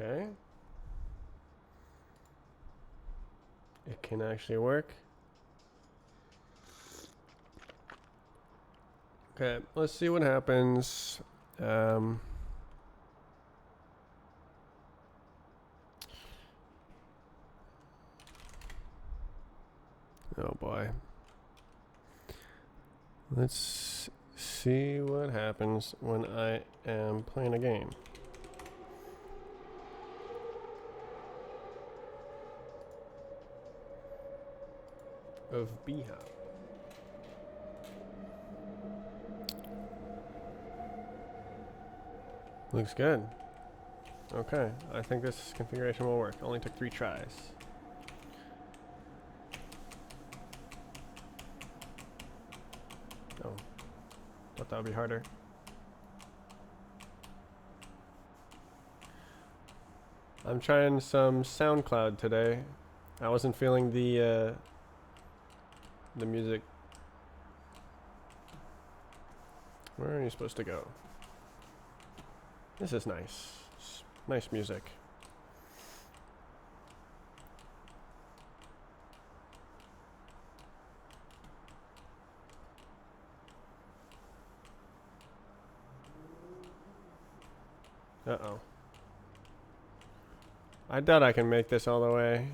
Okay. It can actually work. Okay, let's see what happens. Oh boy. Let's see what happens when I am playing a game. Of Bhop. Looks good. Okay, I think this configuration will work. Only took 3 tries. Oh, thought that would be harder. I'm trying some SoundCloud today. I wasn't feeling the music. Where are you supposed to go? This is nice. Nice music. Uh-oh. I doubt I can make this all the way.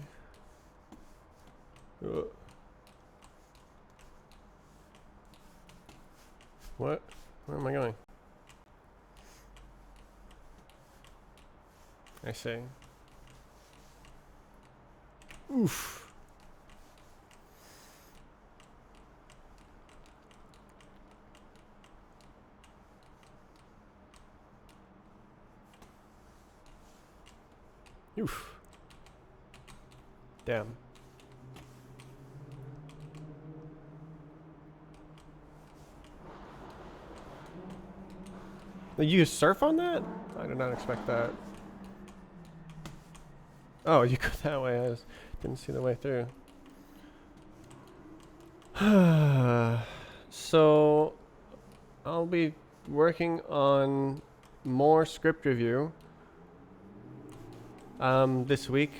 What? Where am I going? I see. Oof. Oof. Damn. You use surf on that? I did not expect that. Oh, you go that way. I just didn't see the way through. So, I'll be working on more script review this week.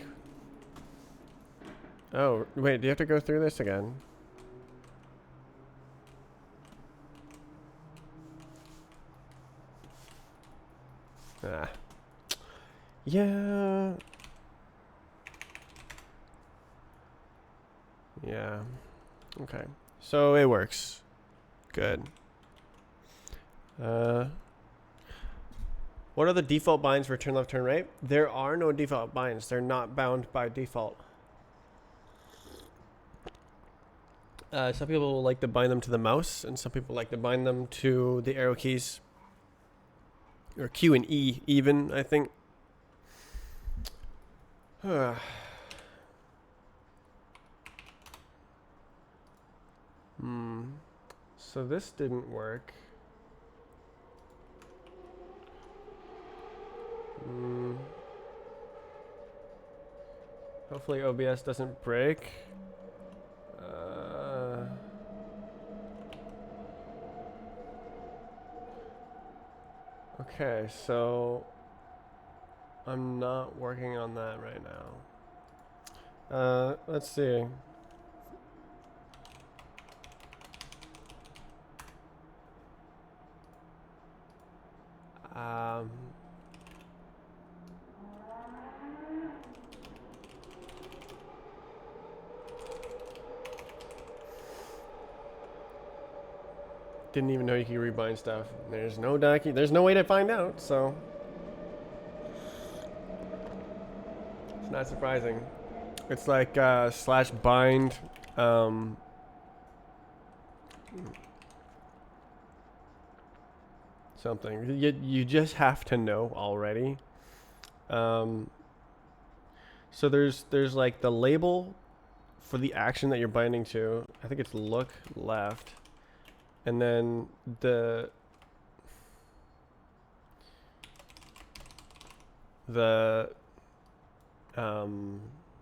Oh, wait, do you have to go through this again? Ah. Yeah. Yeah. Okay. So it works. Good. What are the default binds for turn left, turn right? There are no default binds. They're not bound by default. Some people like to bind them to the mouse, and some people like to bind them to the arrow keys. Or Q and E, even, I think. So this didn't work. Hopefully OBS doesn't break. Okay, so I'm not working on that right now. Let's see. Didn't even know you could rebind stuff. There's no docu. There's no way to find out, so it's not surprising. It's like slash bind. Something. You just have to know already. So there's like the label for the action that you're binding to. I think it's look left, and then the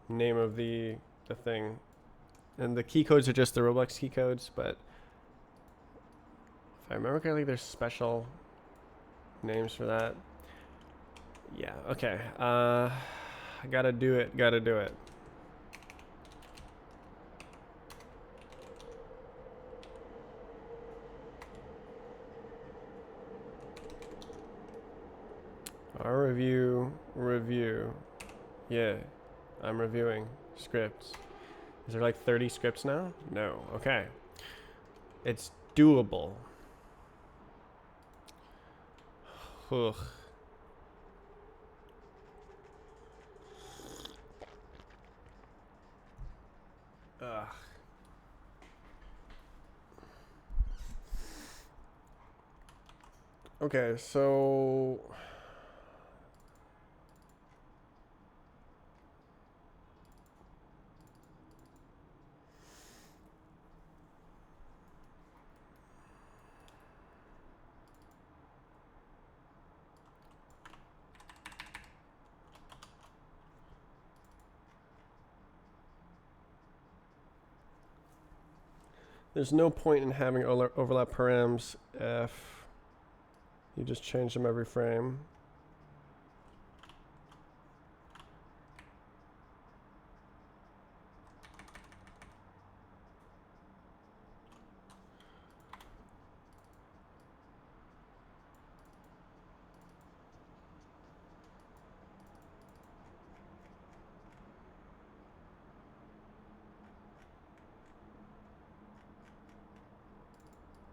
name of the thing, and the key codes are just the Roblox key codes. But if I remember correctly, there's special names for that. Yeah, okay. Gotta do it, gotta do it. Our review. Yeah, I'm reviewing scripts. Is there like 30 scripts now? No, okay. It's doable. Ugh. Ugh. Okay, so there's no point in having overlap params if you just change them every frame.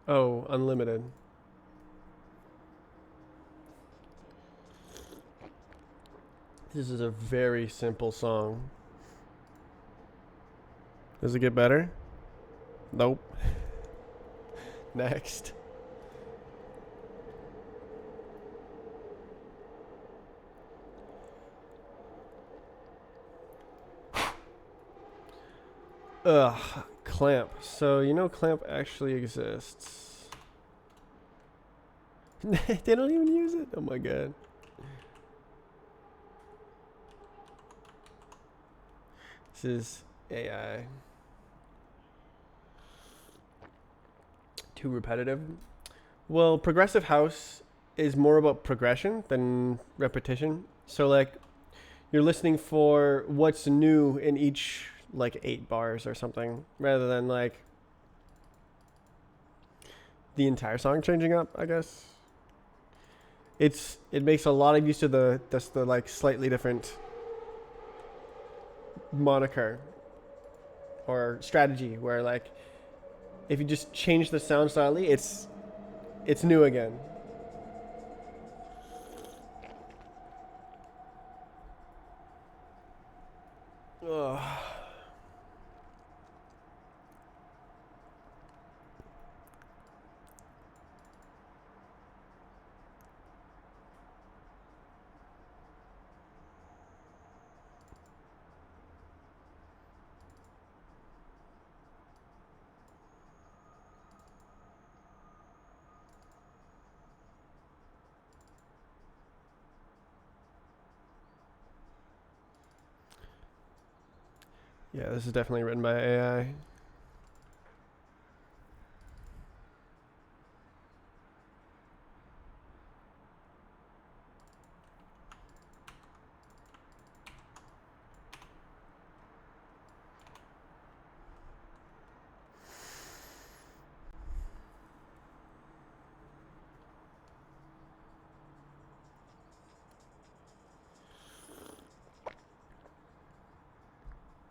Oh, unlimited. This is a very simple song. Does it get better? Nope. Next. Ugh, Clamp. So, you know Clamp actually exists. They don't even use it? Oh my god. This is AI. Too repetitive. Well, progressive house is more about progression than repetition. So, like, you're listening for what's new in each, like, 8 bars or something, rather than, like, the entire song changing up, I guess. It makes a lot of use of the like slightly different moniker or strategy where, like, if you just change the sound slightly, it's new again. Ugh. Yeah, this is definitely written by AI.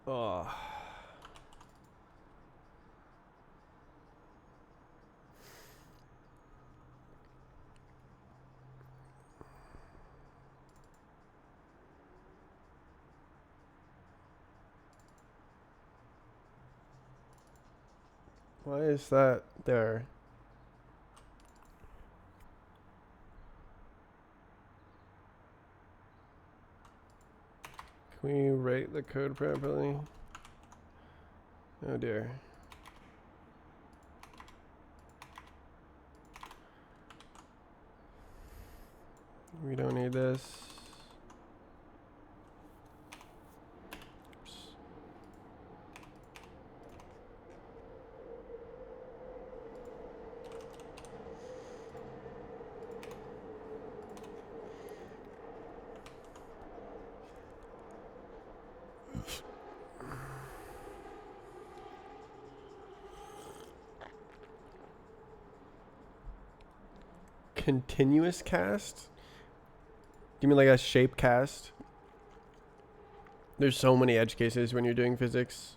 Oh. Why is that there? Can we rate the code properly? Oh dear. We don't need this. Oops. Continuous cast? Do you mean like a shape cast? There's so many edge cases when you're doing physics.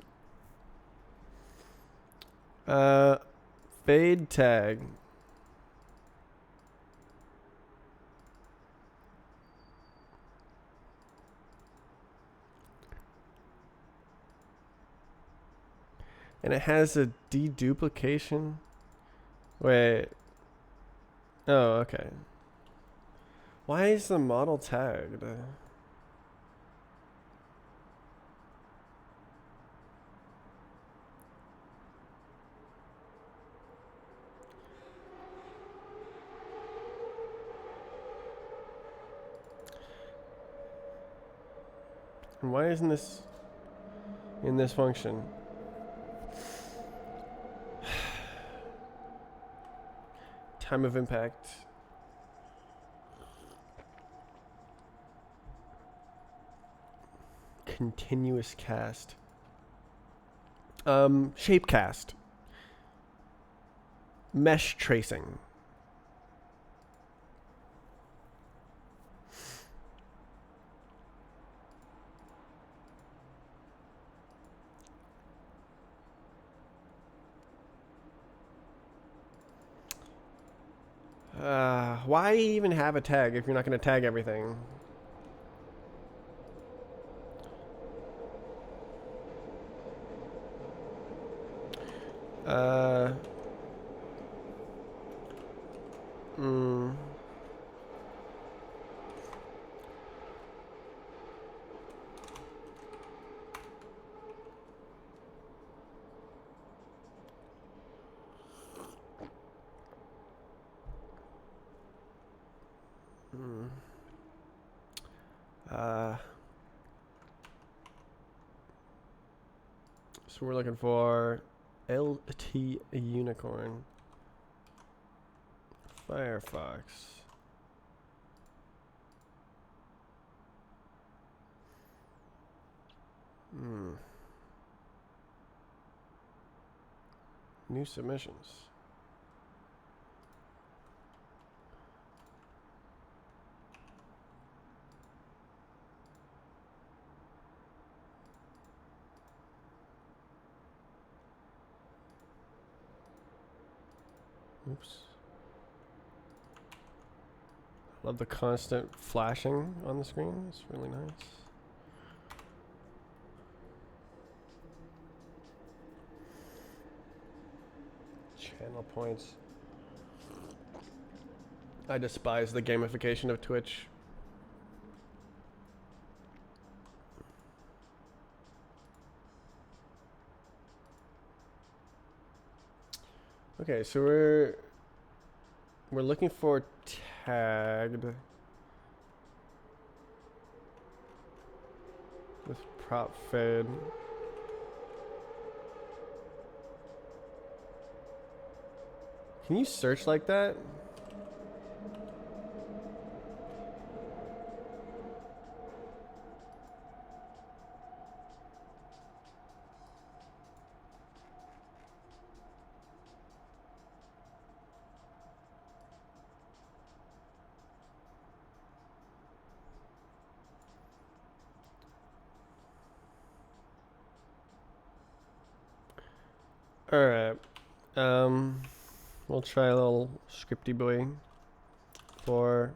Fade tag. And it has a deduplication. Wait. Oh, okay. Why is the model tagged? And why isn't this in this function? Time of impact. Continuous cast. Shape cast. Mesh tracing. Why even have a tag if you're not going to tag everything? Hmm. So we're looking for LT Unicorn. Firefox. New submissions. Oops. Love the constant flashing on the screen. It's really nice. Channel points. I despise the gamification of Twitch. Okay, so we're looking for tagged with prop fade. Can you search like that? Alright. We'll try a little scripty boy for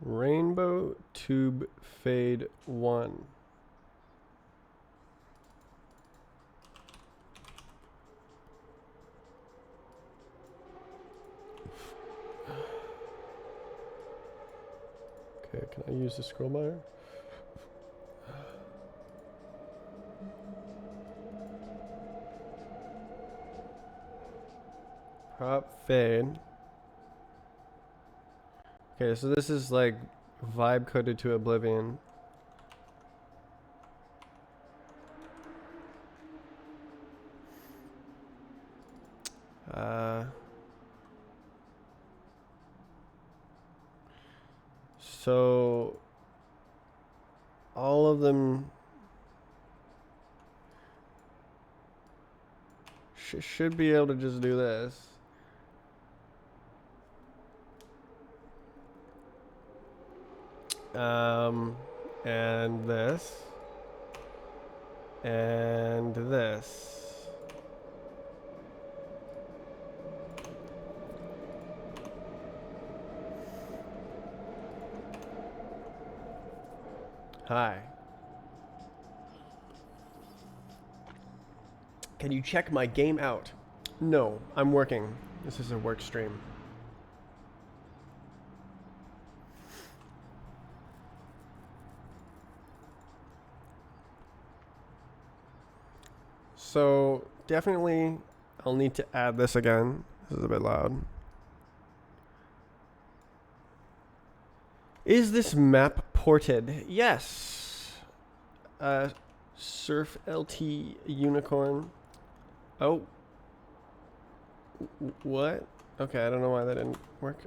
Rainbow tube fade 1. Okay, can I use the scroll bar? Prop fade. Okay, so this is like vibe coded to oblivion. So all of them should be able to just do this. And this. And this. Hi. Can you check my game out? No, I'm working. This is a work stream. So definitely I'll need to add this again. This is a bit loud. Is this map ported? Yes. Surf LT Unicorn. Oh. What? Okay, I don't know why that didn't work.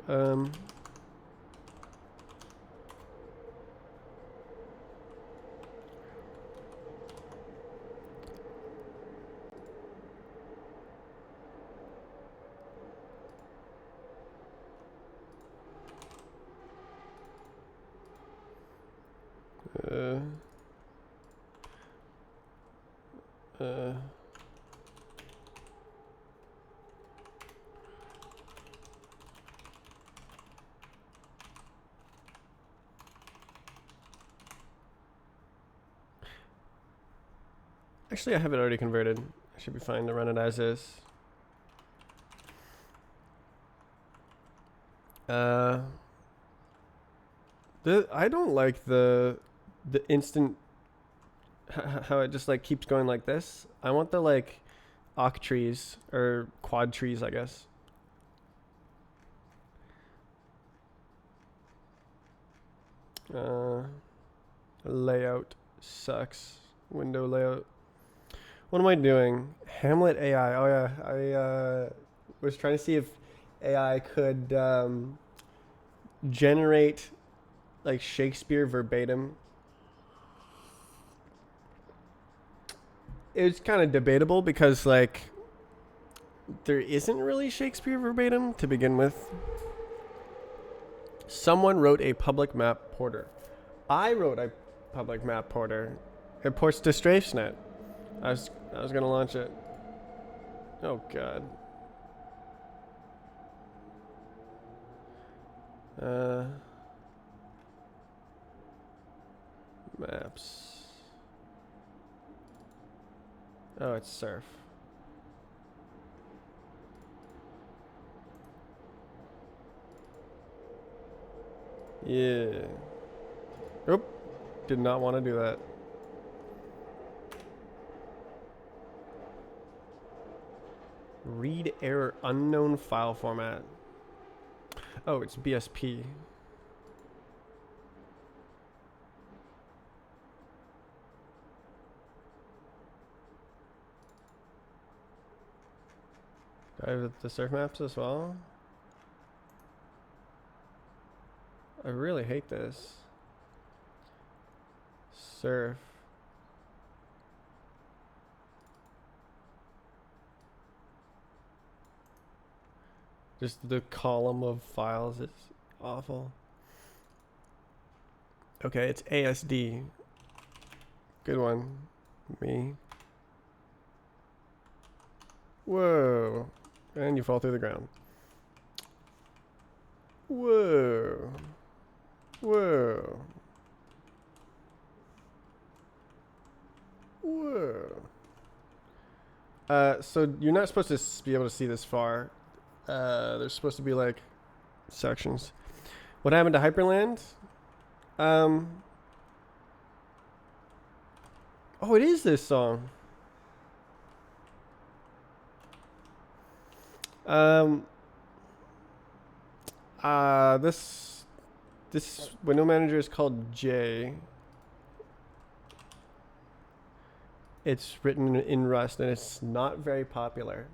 Actually, I have it already converted. I should be fine to run it as is. I don't like the instant how it just like keeps going like this. I want the like oct trees or quad trees, I guess. Layout sucks. Window layout. What am I doing? Hamlet AI. Oh yeah, I was trying to see if AI could generate like Shakespeare verbatim. It's kind of debatable because like there isn't really Shakespeare verbatim to begin with. Someone wrote a public map porter. I wrote a public map porter. It ports to StrafesNet. I was gonna launch it. Oh god. Maps. Oh, it's surf. Yeah. Oop. Did not want to do that. Read error unknown file format. Oh, it's BSP. Do I have the surf maps as well? I really hate this. Surf. Just the column of files is awful. Okay, it's ASD. Good one. Me. Whoa. And you fall through the ground. Whoa. Whoa. Whoa. So you're not supposed to be able to see this far. There's supposed to be like sections. What happened to Hyperland? Oh, it is this song. Um, this window manager is called J. It's written in Rust and it's not very popular.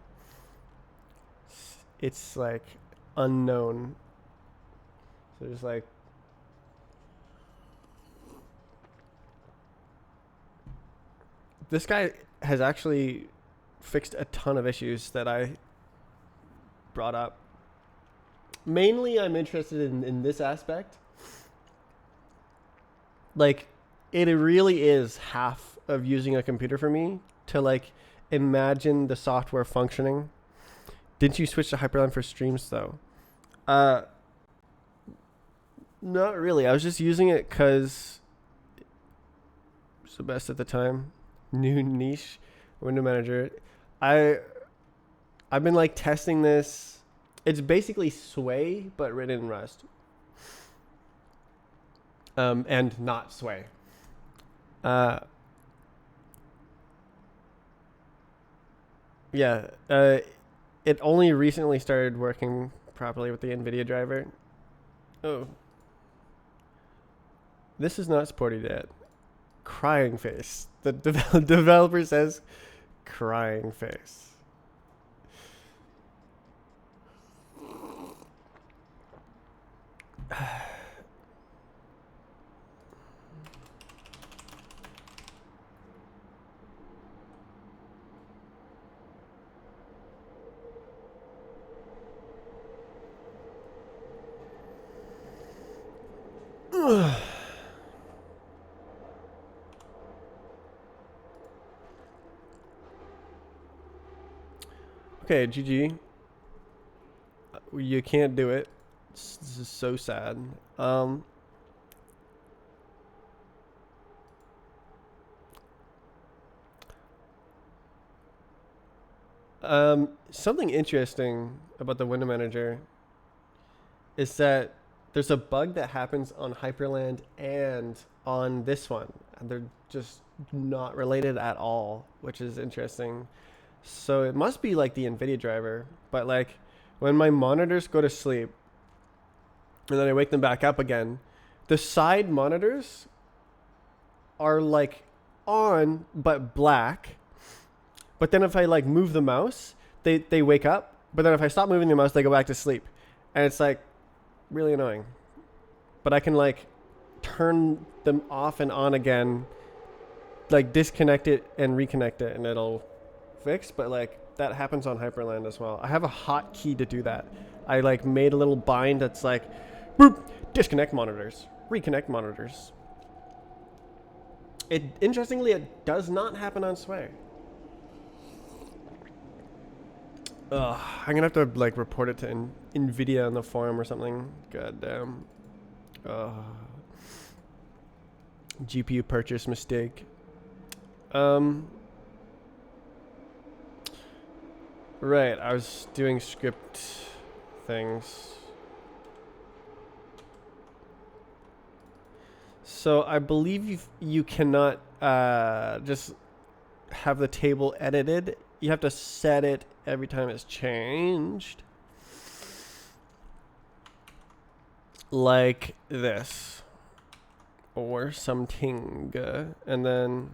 It's like unknown. So there's like this guy has actually fixed a ton of issues that I brought up. Mainly, I'm interested in this aspect. Like, it really is half of using a computer for me to like imagine the software functioning. Didn't you switch to Hyperland for streams though? Not really. I was just using it because it's the best at the time. New niche window manager. I've been like testing this. It's basically Sway but written in Rust. And not Sway. Yeah. It only recently started working properly with the NVIDIA driver. Oh. This is not supported yet. Crying face. The developer says crying face. Okay, GG. You can't do it. This is so sad. Something interesting about the window manager is that there's a bug that happens on Hyperland and on this one, and they're just not related at all, which is interesting. So it must be like the NVIDIA driver, but like when my monitors go to sleep and then I wake them back up again, the side monitors are like on but black. But then if I like move the mouse, they wake up. But then if I stop moving the mouse, they go back to sleep. And it's like really annoying. But I can like turn them off and on again, like disconnect it and reconnect it and it'll fix. But like that happens on Hyperland as well. I have a hotkey to do that. I like made a little bind that's like boop, disconnect monitors, reconnect monitors. It interestingly it does not happen on Sway. I'm gonna have to like report it to NVIDIA on the forum or something. God damn. GPU purchase mistake. Right, I was doing script things. So I believe you cannot just have the table edited. You have to set it every time it's changed. Like this. Or something. And then...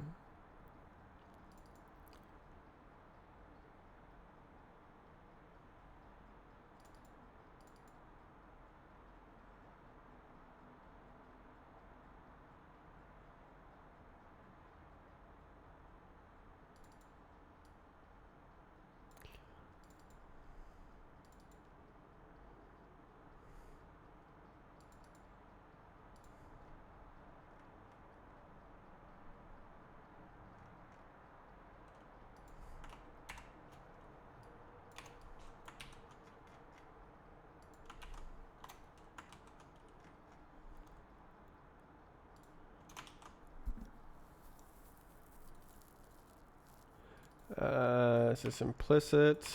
This is implicit.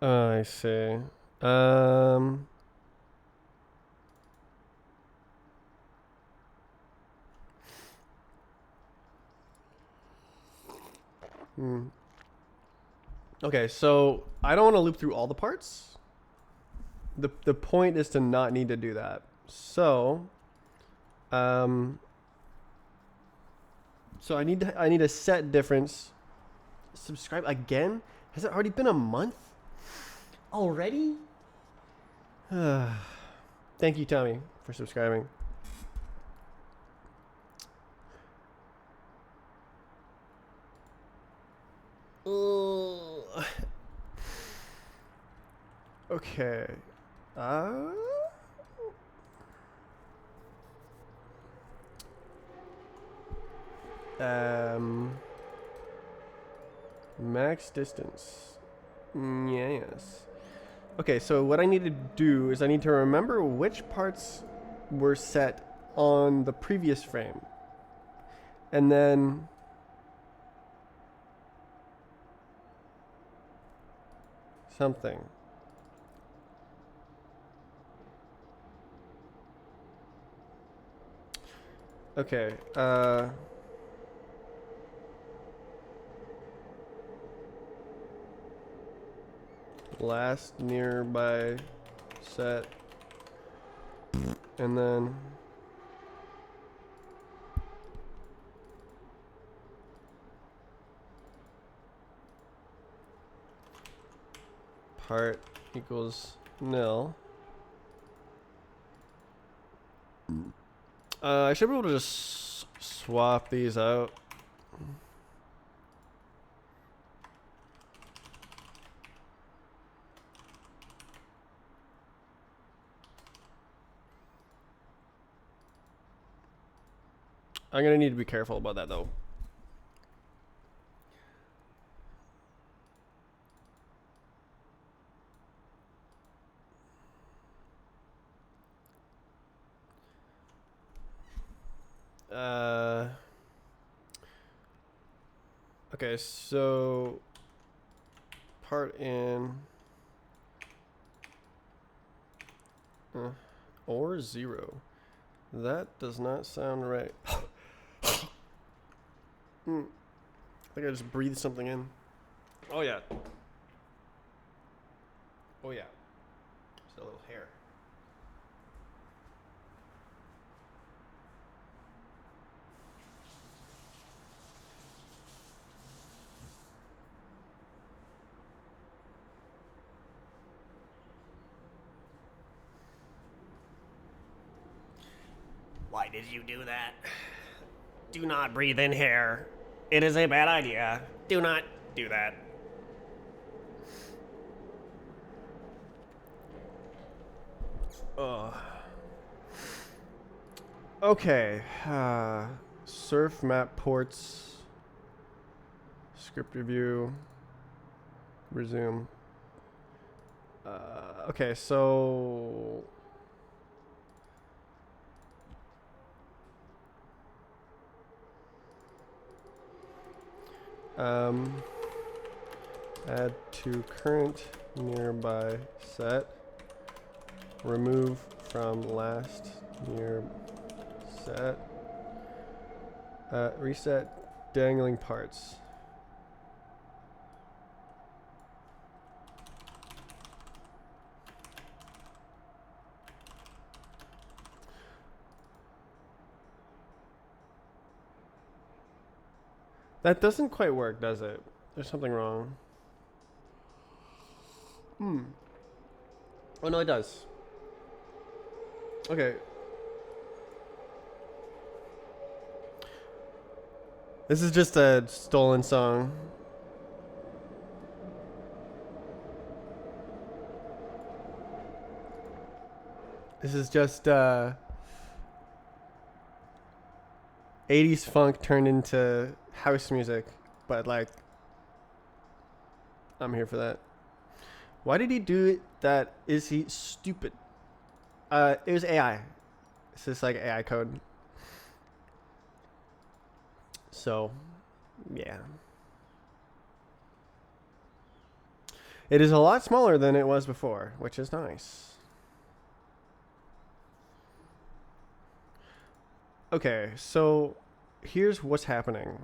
I see. Okay, so I don't want to loop through all the parts. The point is to not need to do that. So, so I need a set difference. Subscribe again? Has it already been a month? Already? Thank you, Tommy, for subscribing. Okay. Max distance. Yes. Okay, so what I need to do is I need to remember which parts were set on the previous frame. And then something. Okay, last nearby set, and then part equals nil. I should be able to just swap these out. I'm gonna need to be careful about that though. Okay, so part in or 0. That does not sound right. I think I just breathed something in. Oh yeah. Oh yeah. Just a little hair. Why did you do that? Do not breathe in hair. It is a bad idea. Do not do that. Okay. Surf map ports. Script review. Resume. Okay, so add to current nearby set. Remove from last near set. Reset dangling parts. That doesn't quite work, does it? There's something wrong. Oh no, it does. Okay. This is just a stolen song. This is just 80s funk turned into house music, but like I'm here for that. Why did he do that? Is he stupid? It was AI. This is like AI code. So, yeah. It is a lot smaller than it was before, which is nice. Okay, so here's what's happening.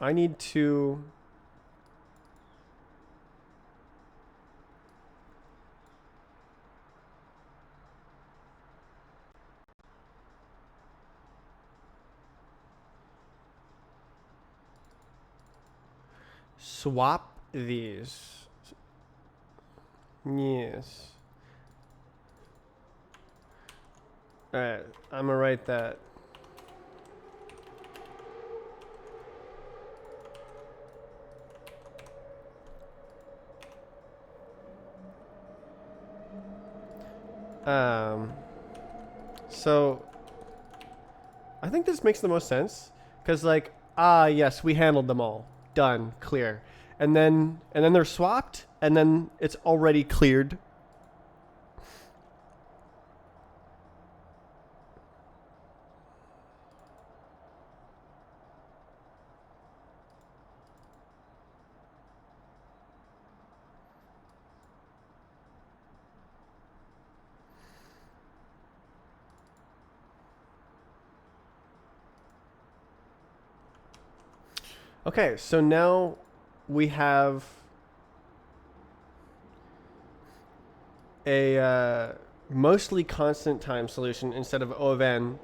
I need to swap these. Yes. Alright, I'm gonna write that. So I think this makes the most sense because, like, yes, we handled them all, done, clear, and then they're swapped, and then it's already cleared. Okay, so now we have a mostly constant time solution instead of O of n.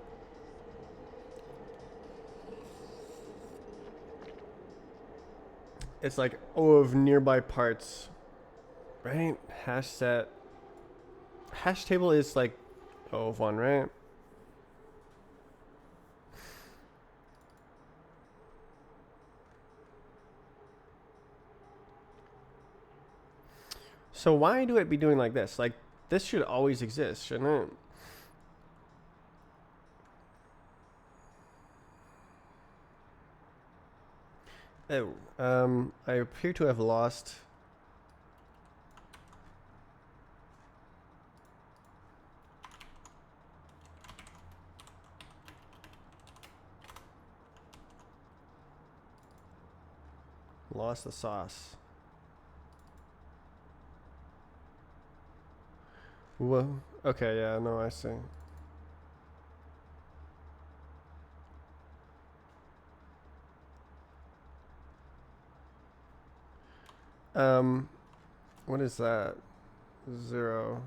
It's like O of nearby parts, right? Hash set. Hash table is like O of 1, right? So why do it be doing like this? Like, this should always exist, shouldn't it? Oh, I appear to have lost. Lost the sauce. Whoa. Okay, yeah, no, I see. Um, what is that? 0.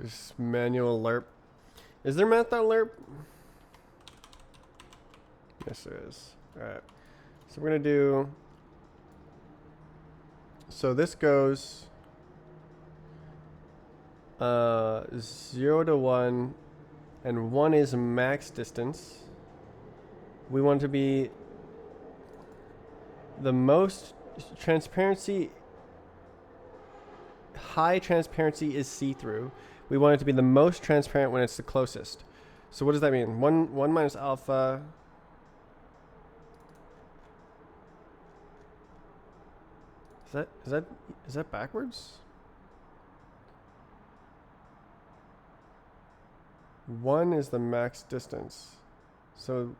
Just manual lerp. Is there math.lerp? Yes, there is. Alright. So we're going to do. So this goes 0 to 1, and 1 is max distance. We want to be the most transparency. High transparency is see-through. We want it to be the most transparent when it's the closest. So what does that mean? 1 minus alpha. Is that backwards? 1 is the max distance. So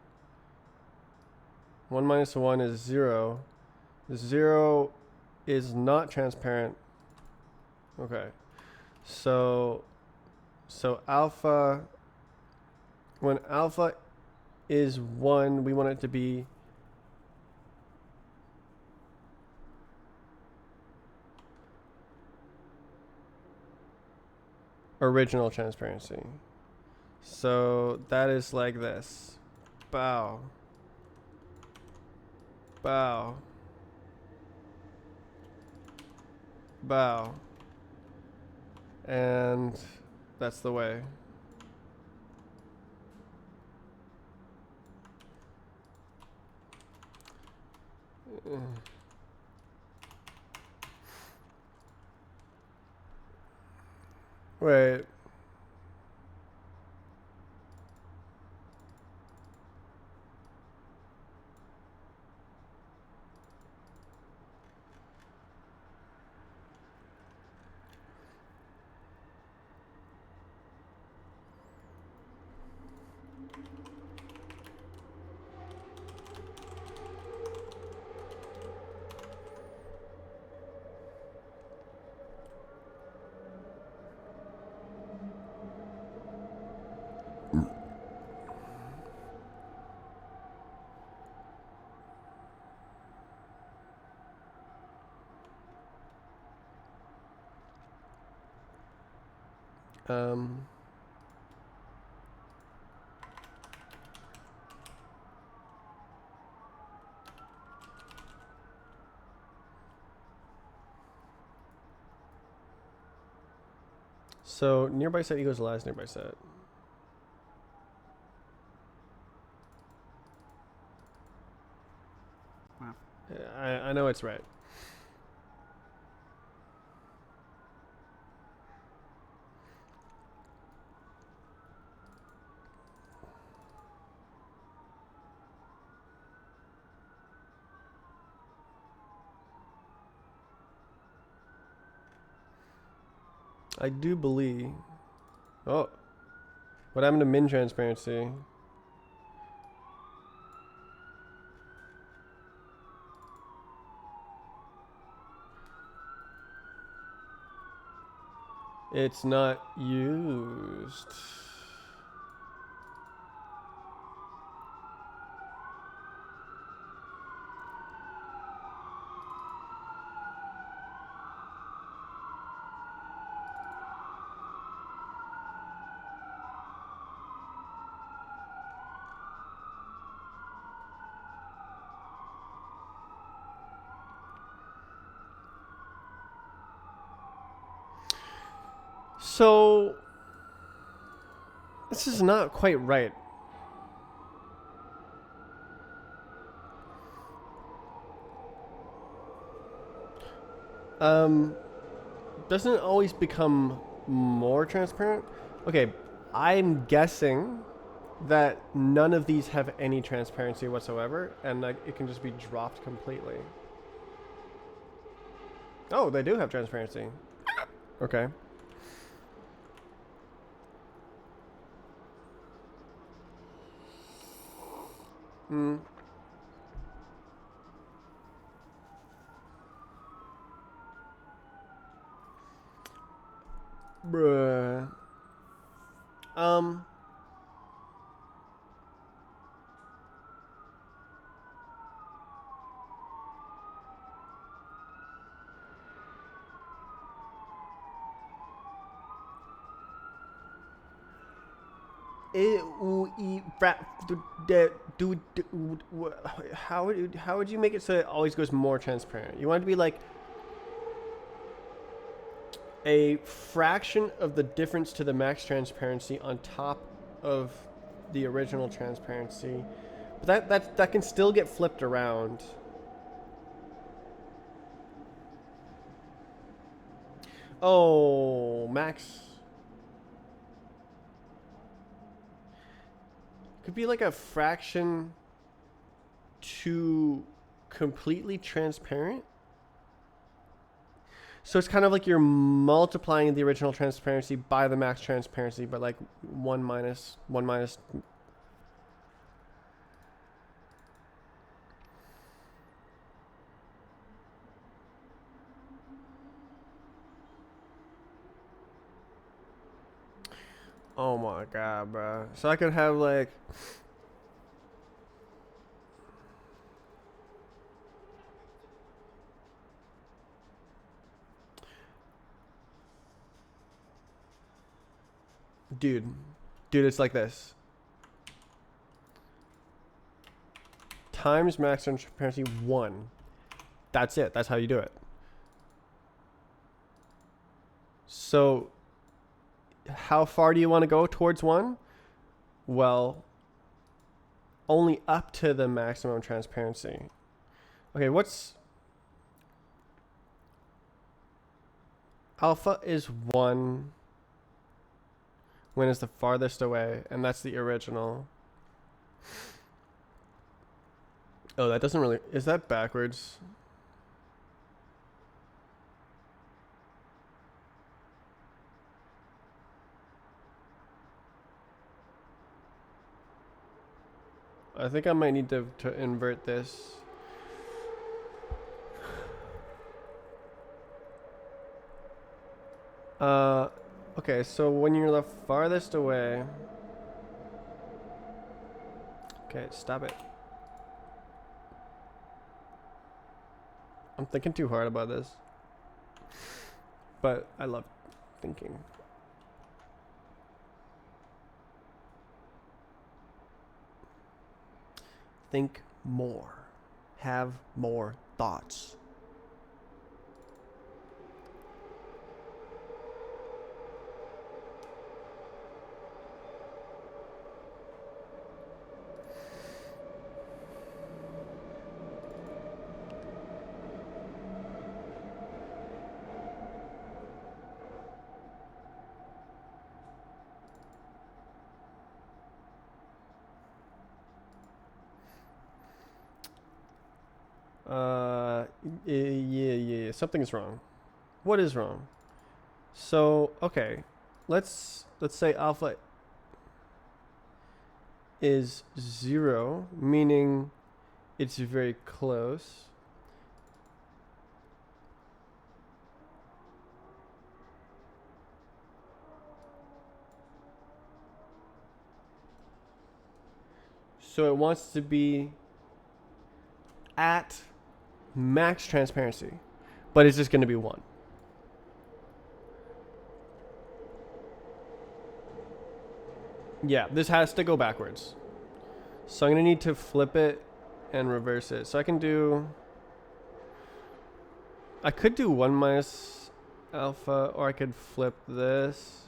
1 minus 1 is 0. 0 is not transparent. Okay. So alpha, when alpha is 1, we want it to be original transparency. So that is like this. Bow. Bow. Bow. And that's the way. Wait. Um, so nearby set equals last nearby set. Wow. I know it's right. I do believe. Oh, what happened to min transparency? It's not used. So this is not quite right. Um, doesn't it always become more transparent? Okay, I'm guessing that none of these have any transparency whatsoever, and like it can just be dropped completely. Oh, they do have transparency. Okay. Hmm. Bruh. Um. How would you make it so it always goes more transparent? You want it to be like a fraction of the difference to the max transparency on top of the original transparency. But that can still get flipped around. Oh, max could be like a fraction to completely transparent. So it's kind of like you're multiplying the original transparency by the max transparency, but like one minus. Oh my god, bro. So I could have like. Dude, it's like this. Times max transparency 1. That's it. That's how you do it. So, how far do you want to go towards 1? Well, only up to the maximum transparency. Okay, what's... Alpha is 1 when it's the farthest away, and that's the original. Oh, that doesn't really... Is that backwards? I think I might need to invert this. Okay, so when you're the farthest away... Okay, stop it. I'm thinking too hard about this. But I love thinking. think more. Have more thoughts. Yeah. Something's wrong. What is wrong? So, okay, let's say alpha is 0, meaning it's very close. So it wants to be at max transparency, but it's just going to be 1. Yeah, this has to go backwards. So I'm going to need to flip it and reverse it. So I could do 1 minus alpha, or I could flip this.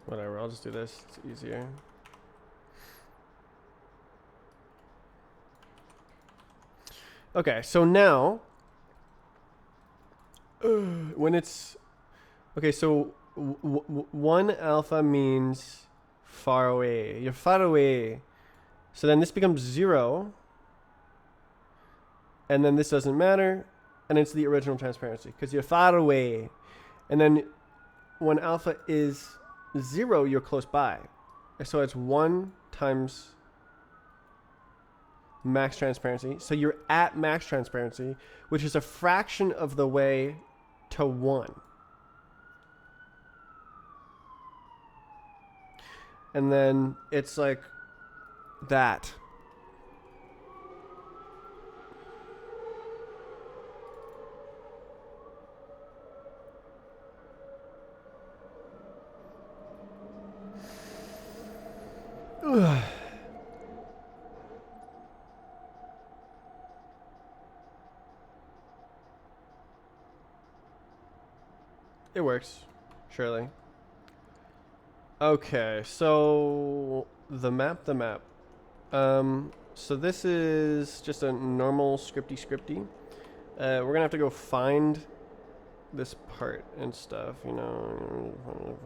Whatever, I'll just do this. It's easier. Okay, so now, when it's, okay, so 1 alpha means far away. You're far away. So then this becomes 0. And then this doesn't matter. And it's the original transparency because you're far away. And then when alpha is 0, you're close by. So it's 1 times max transparency. So you're at max transparency, which is a fraction of the way to 1. And then it's like that. Ugh. It works, surely. Okay, so the map. So this is just a normal scripty. We're gonna have to go find this part and stuff, you know.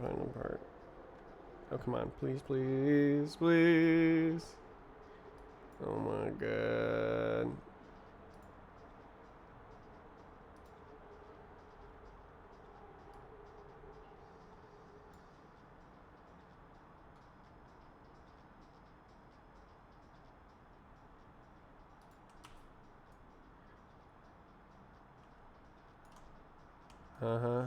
Find the part. Oh, come on, please. Oh my god. Uh-huh.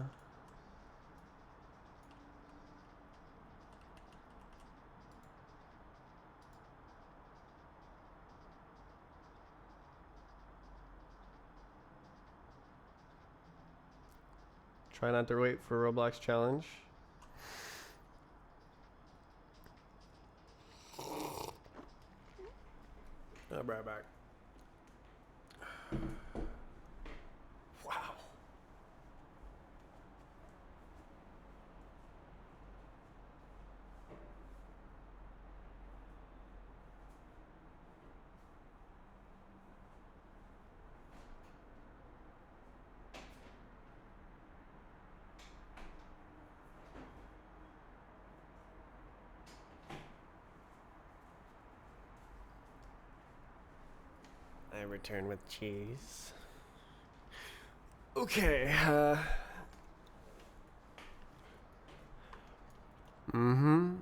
Try not to wait for Roblox challenge. I'll be right back. Wow. I return with cheese. Okay, Mm-hmm.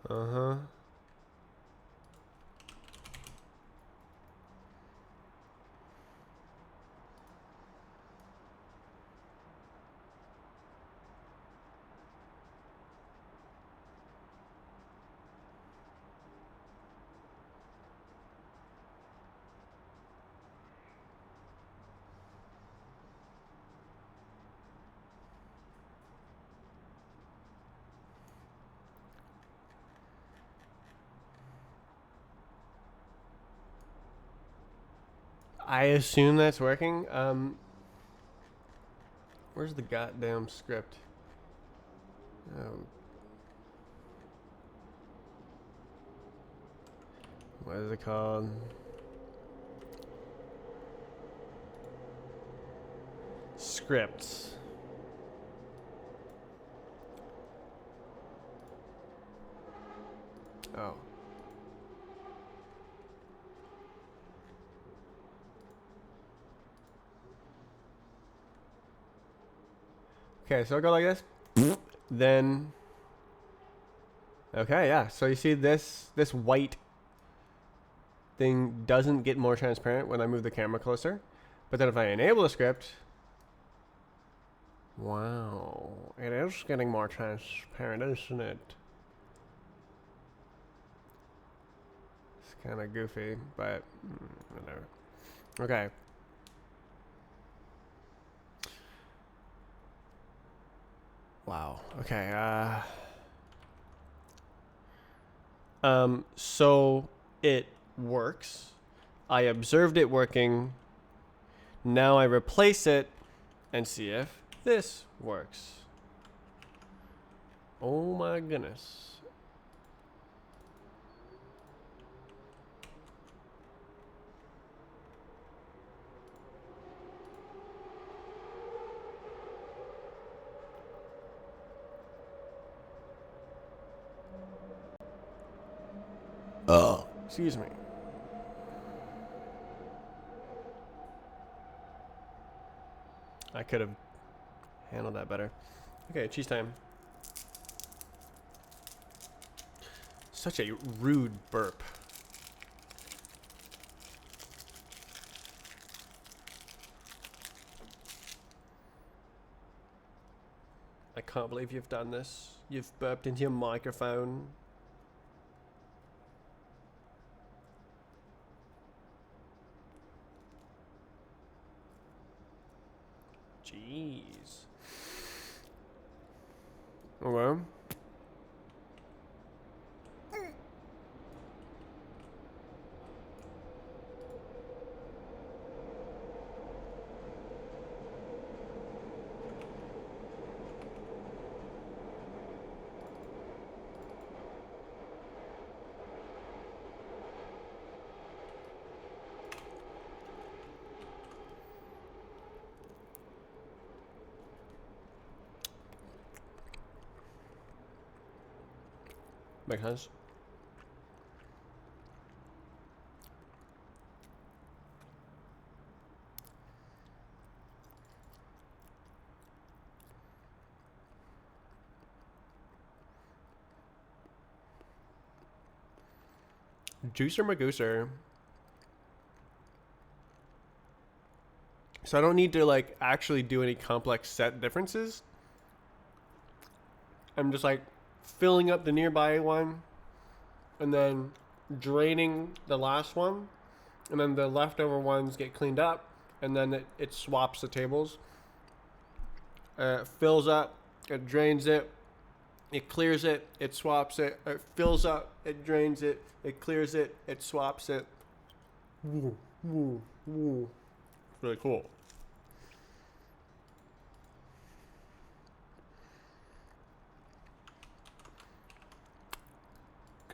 Uh-huh. I assume that's working. Where's the goddamn script? Um, what is it called? Scripts. Oh. Okay, so I'll go like this. Then. Okay, yeah. So you see this white thing doesn't get more transparent when I move the camera closer. But then if I enable the script, wow, it is getting more transparent, isn't it? It's kind of goofy, but whatever. Okay. Wow. Okay. So it works. I observed it working. Now I replace it and see if this works. Oh my goodness. Excuse me. I could have handled that better. Okay, cheese time. Such a rude burp. I can't believe you've done this. You've burped into your microphone. Jeez. Okay. Makes sense. Juicer Magooser. So I don't need to like actually do any complex set differences. I'm just like filling up the nearby one and then draining the last one, and then the leftover ones get cleaned up, and then it swaps the tables. It fills up, it drains it, it clears it, it swaps it, it fills up, it drains it, it clears it, it swaps it. Woo, woo, woo. Really cool.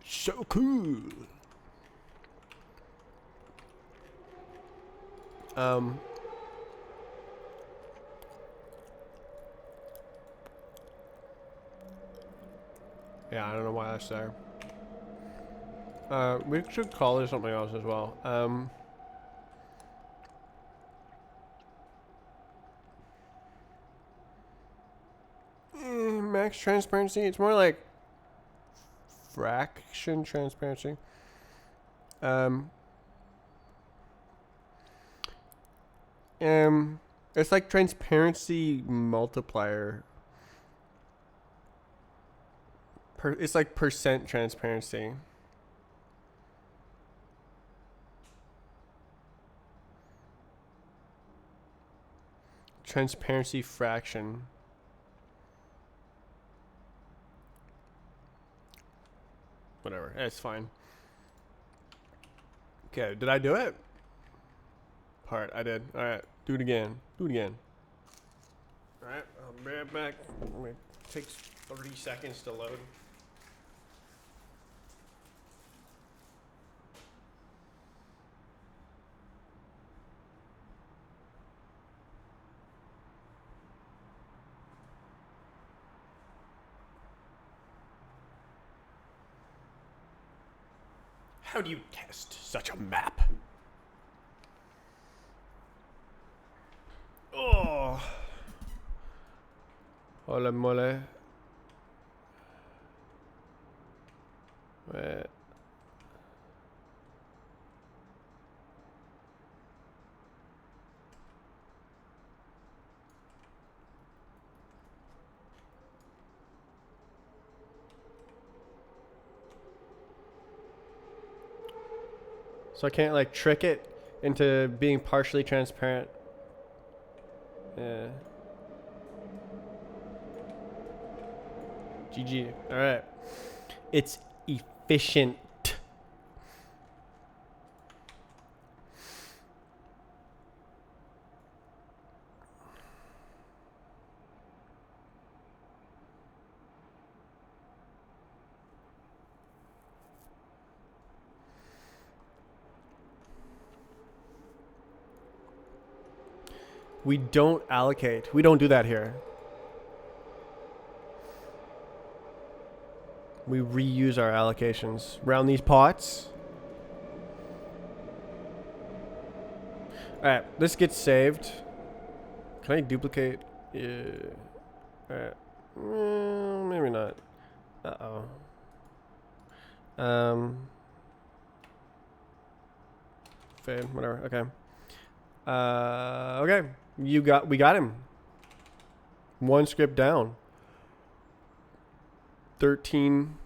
So cool. Yeah, I don't know why that's there. We should call it something else as well. Max transparency. It's more like fraction transparency. It's like transparency multiplier. It's like percent transparency. Transparency fraction. Whatever. It's fine. Okay, did I do it? part. I did. All right, do it again. Do it again. All right, I'll be right back. It takes 30 seconds to load. How do you test such a map? Oh. Hola mole. Wait. So I can't like trick it into being partially transparent. Yeah. GG. All right. It's efficient. We don't allocate. We don't do that here. We reuse our allocations around these pots. Alright, this gets saved. Can I duplicate? Yeah. Alright. Maybe not. Uh-oh. Fade, whatever. Okay. Okay. We got him. One script down. 13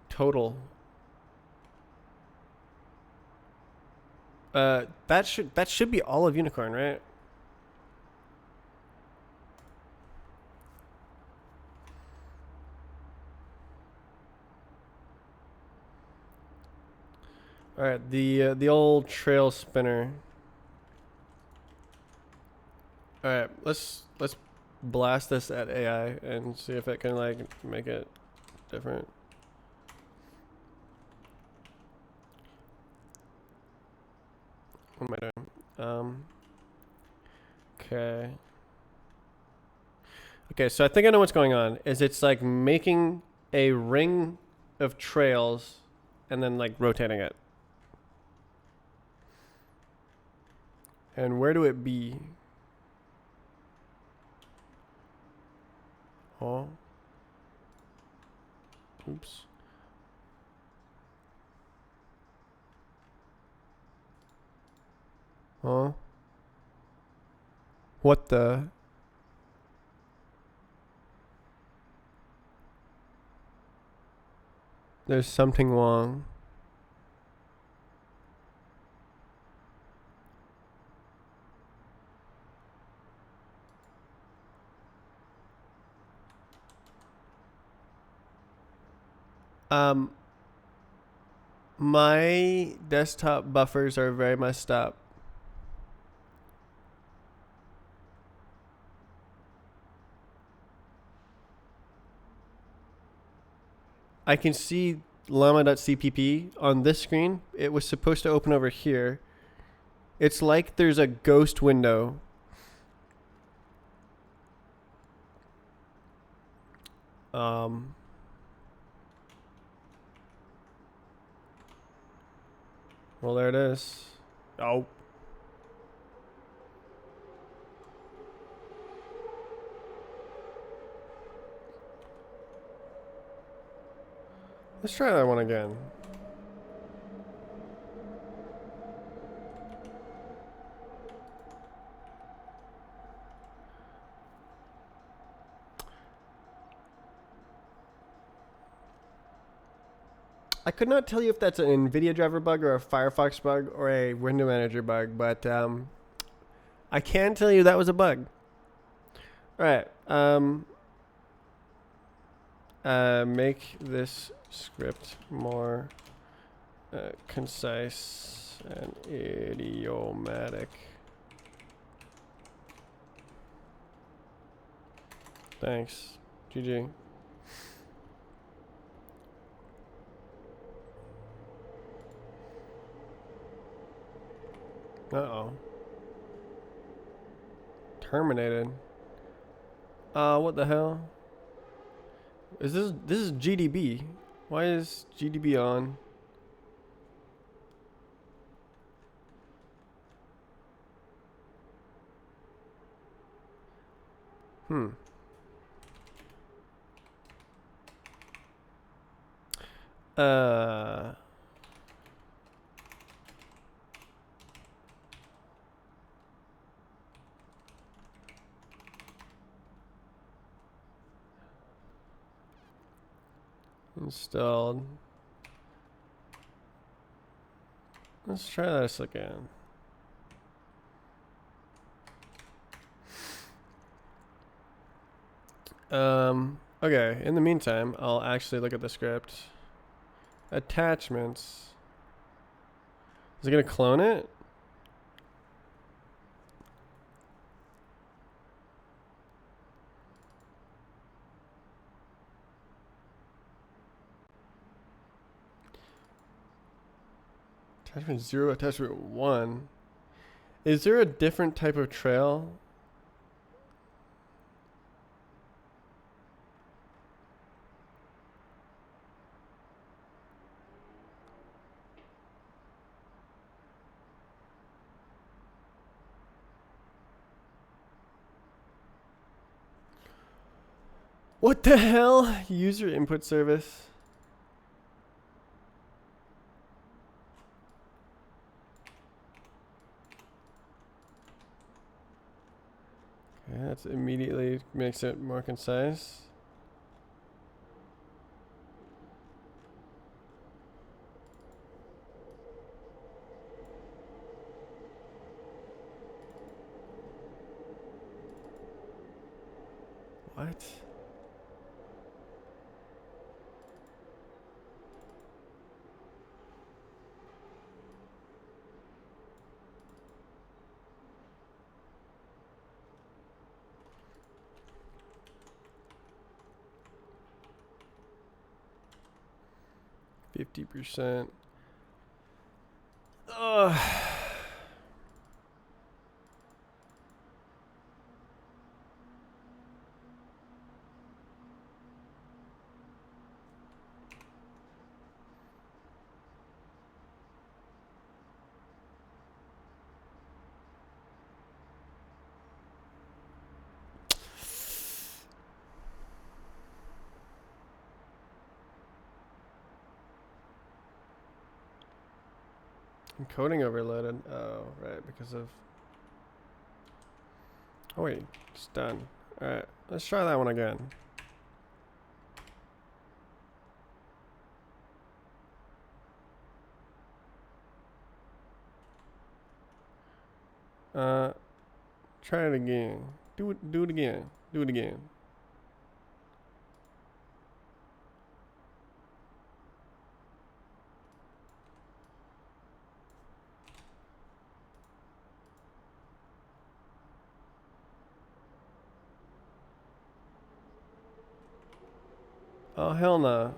total. That should be all of Unicorn, right? All right, the old trail spinner. All right, let's blast this at AI and see if it can like make it different. What am I doing? Okay. Okay, so I think I know what's going on. Is it's like making a ring of trails and then like rotating it. And where do it be? Oh. Oops. Huh? What the? There's something wrong. My desktop buffers are very messed up. I can see llama.cpp on this screen. It was supposed to open over here. It's like there's a ghost window. Well, there it is. Oh. Let's try that one again. I could not tell you if that's an NVIDIA driver bug or a Firefox bug or a window manager bug, but I can tell you that was a bug. All right. Make this script more concise and idiomatic. Thanks. GG. Uh-oh. Terminated. What the hell? This is GDB. Why is GDB on? Hmm. Uh Installed. Let's try this again. Okay, in the meantime, I'll actually look at the script. Attachments. Is it gonna clone it? Attachment 0, attachment 1. Is there a different type of trail? What the hell? User input service. Okay, that immediately makes it more concise. What? %. Ugh. Encoding overloaded. Oh, right, because of... Oh wait, it's done. Alright, let's try that one again. Try it again. Do it again. Do it again. Oh, hell no.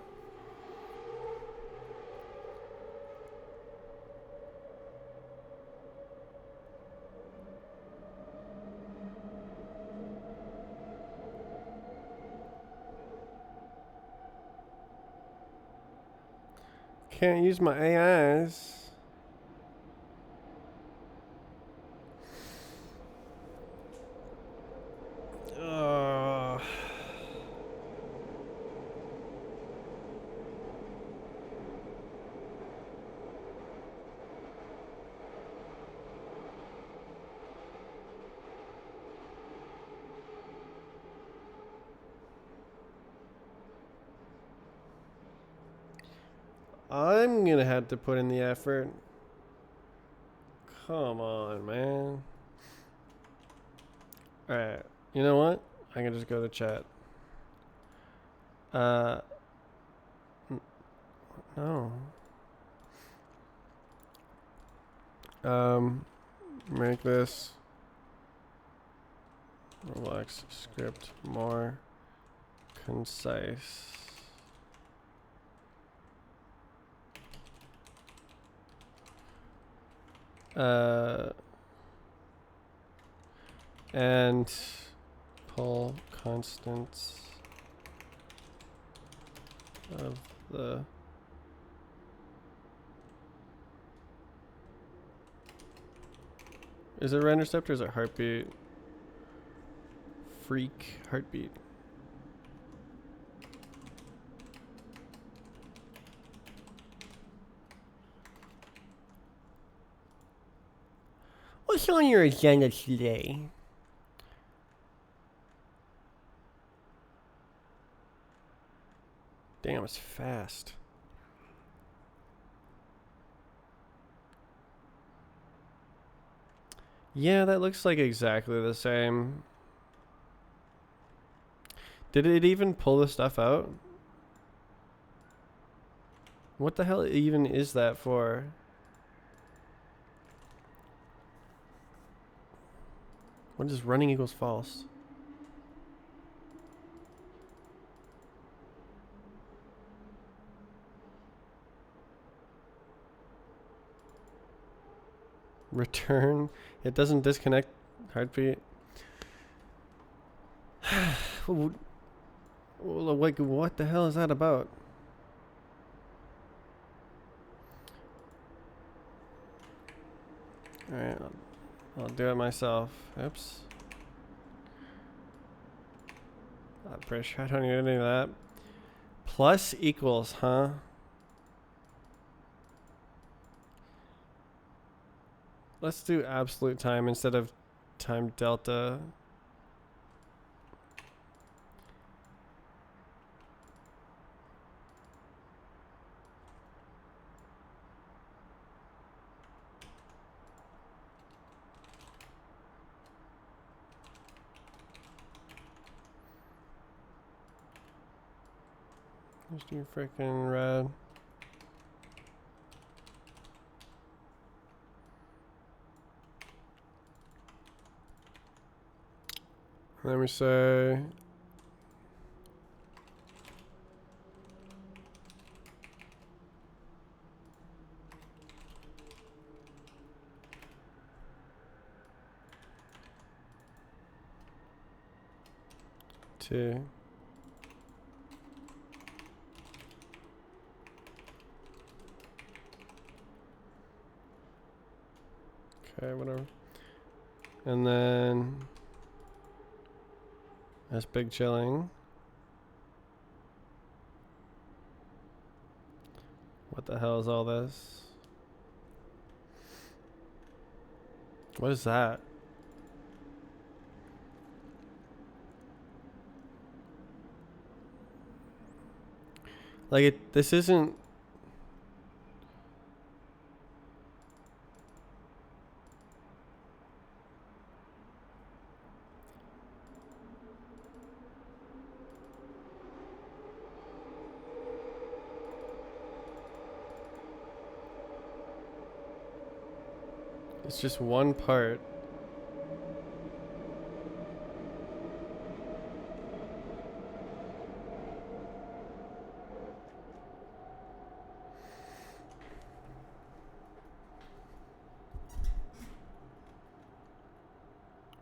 Can't use my AIs. I'm gonna have to put in the effort. Come on, man. Alright, you know what? I can just go to chat. No. Make this Roblox script more concise. And pull constants of the is it random step or is it heartbeat? Freak heartbeat. What's on your agenda today? Damn, it's fast. Yeah, that looks like exactly the same. Did it even pull the stuff out? What the hell even is that for? What is running equals false? Return. It doesn't disconnect heartbeat. Like, what the hell is that about? Alright, I'll do it myself. Oops. I'm pretty sure I don't need any of that. Plus equals, huh? Let's do absolute time instead of time delta. Just do freaking red. Let me say two. Okay, whatever. And then that's big chilling. What the hell is all this? What is that? Like this isn't. It's just one part.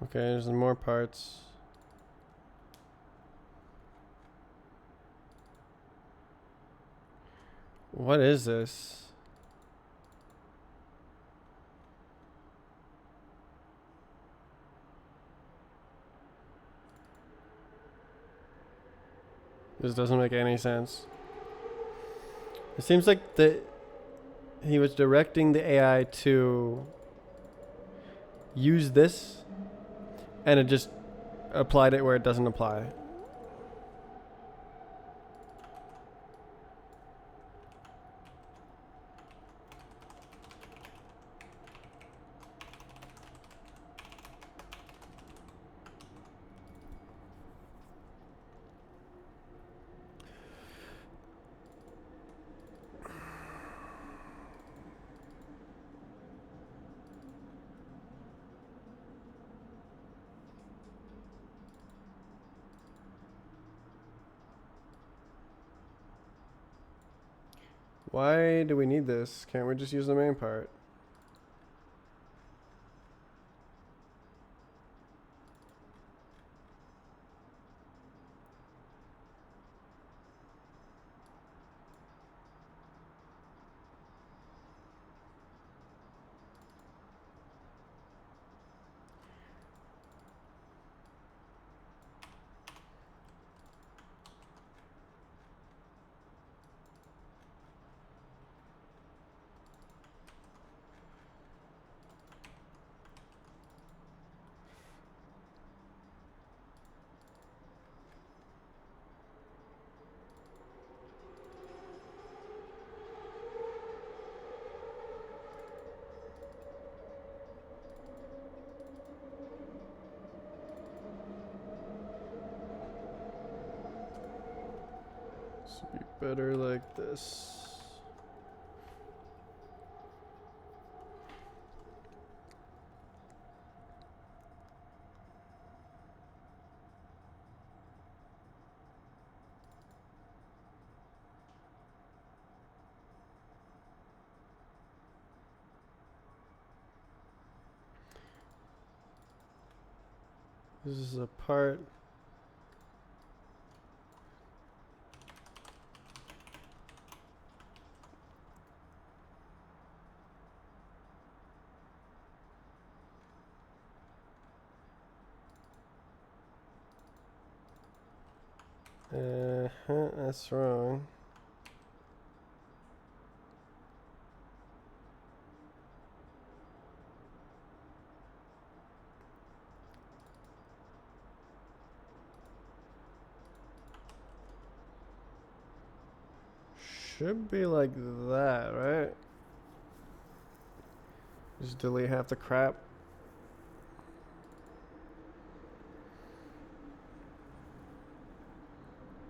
Okay, there's more parts. What is this? This doesn't make any sense. It seems like he was directing the AI to use this and it just applied it where it doesn't apply. Why do we need this? Can't we just use the main part? This would be better like this. This is a part. That's wrong. Should be like that, right? Just delete half the crap.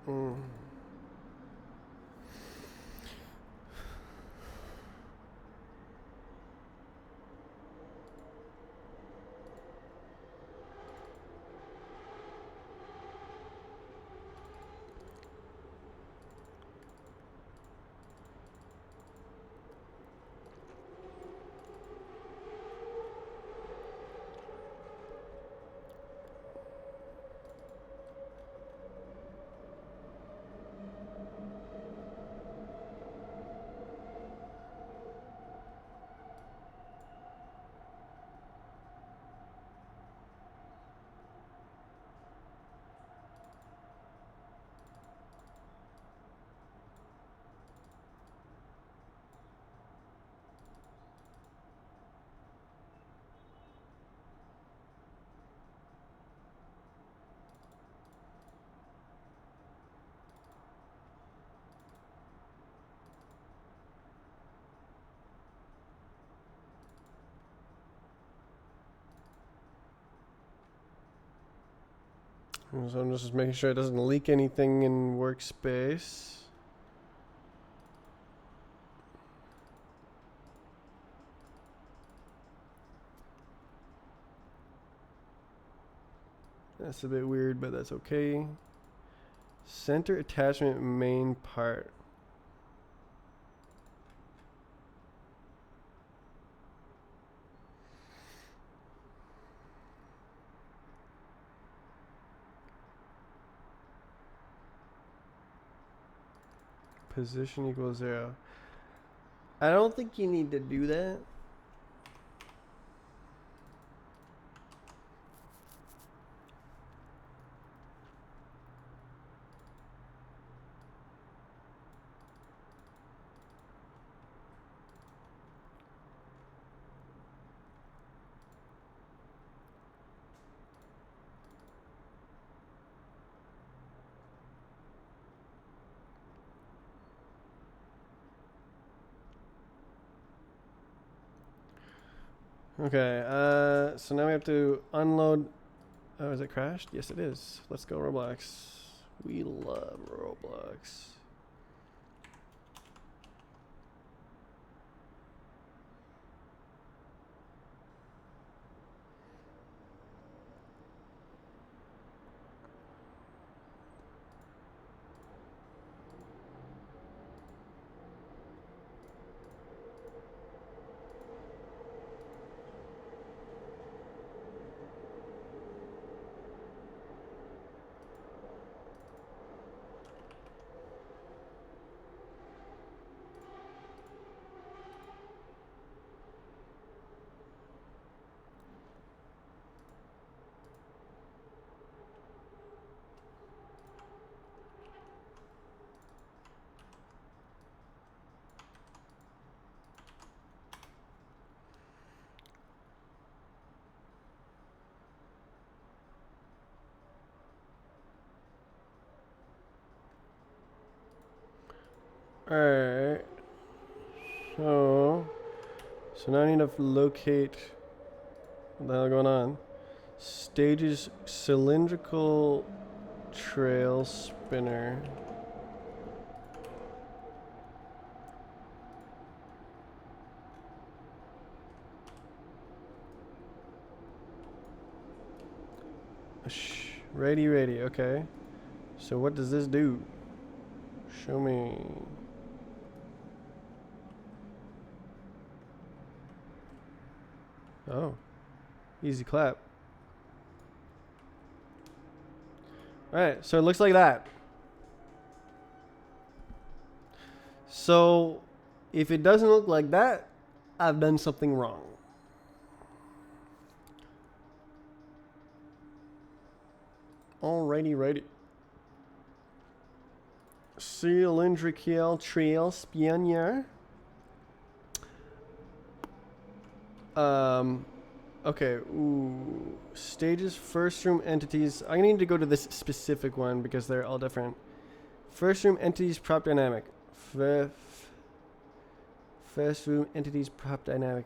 Mm. So I'm just making sure it doesn't leak anything in workspace. That's a bit weird, but that's okay. Center attachment main part. Position equals 0. I don't think you need to do that. Okay, so now we have to unload. Oh, is it crashed? Yes, it is. Let's go, Roblox. We love Roblox. Alright. So now I need to locate what the hell going on. Stages cylindrical trail spinner. Ready, okay. So what does this do? Show me. Oh. Easy clap. Alright, so it looks like that. So, if it doesn't look like that, I've done something wrong. Alrighty. Cylindrical trail spinner. Okay, ooh. Stages, first room entities. I need to go to this specific one because they're all different. First room entities, prop dynamic. First room entities, prop dynamic.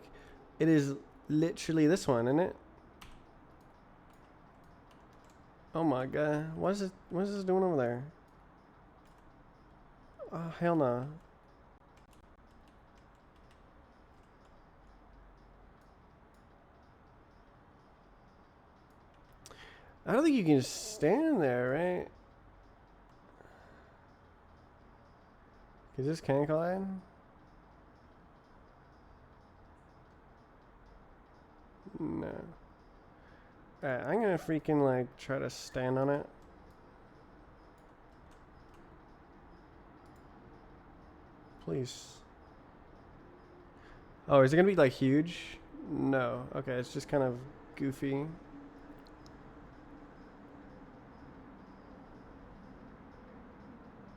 It is literally this one, isn't it? Oh my god. What is this doing over there? Oh, hell no. I don't think you can stand there, right? Is this can collide? No. Alright, I'm gonna freaking like try to stand on it. Please. Oh, is it gonna be like huge? No. Okay, it's just kind of goofy.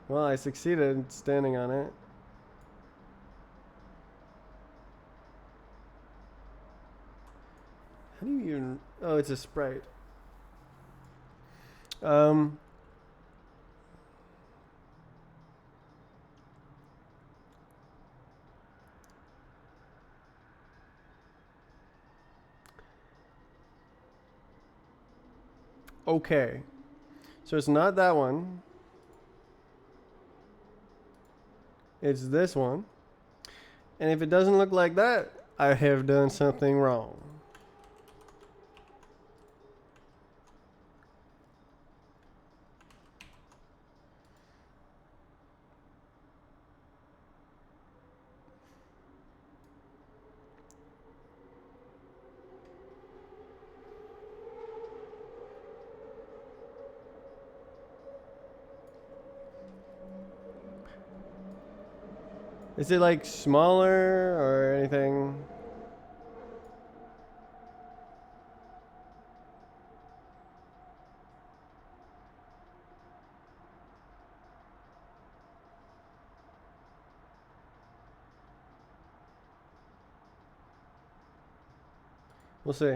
Well, I succeeded standing on it. How do you even... Oh, it's a sprite. Okay. So it's not that one. It's this one. And if it doesn't look like that, I have done something wrong. Is it like smaller or anything? We'll see.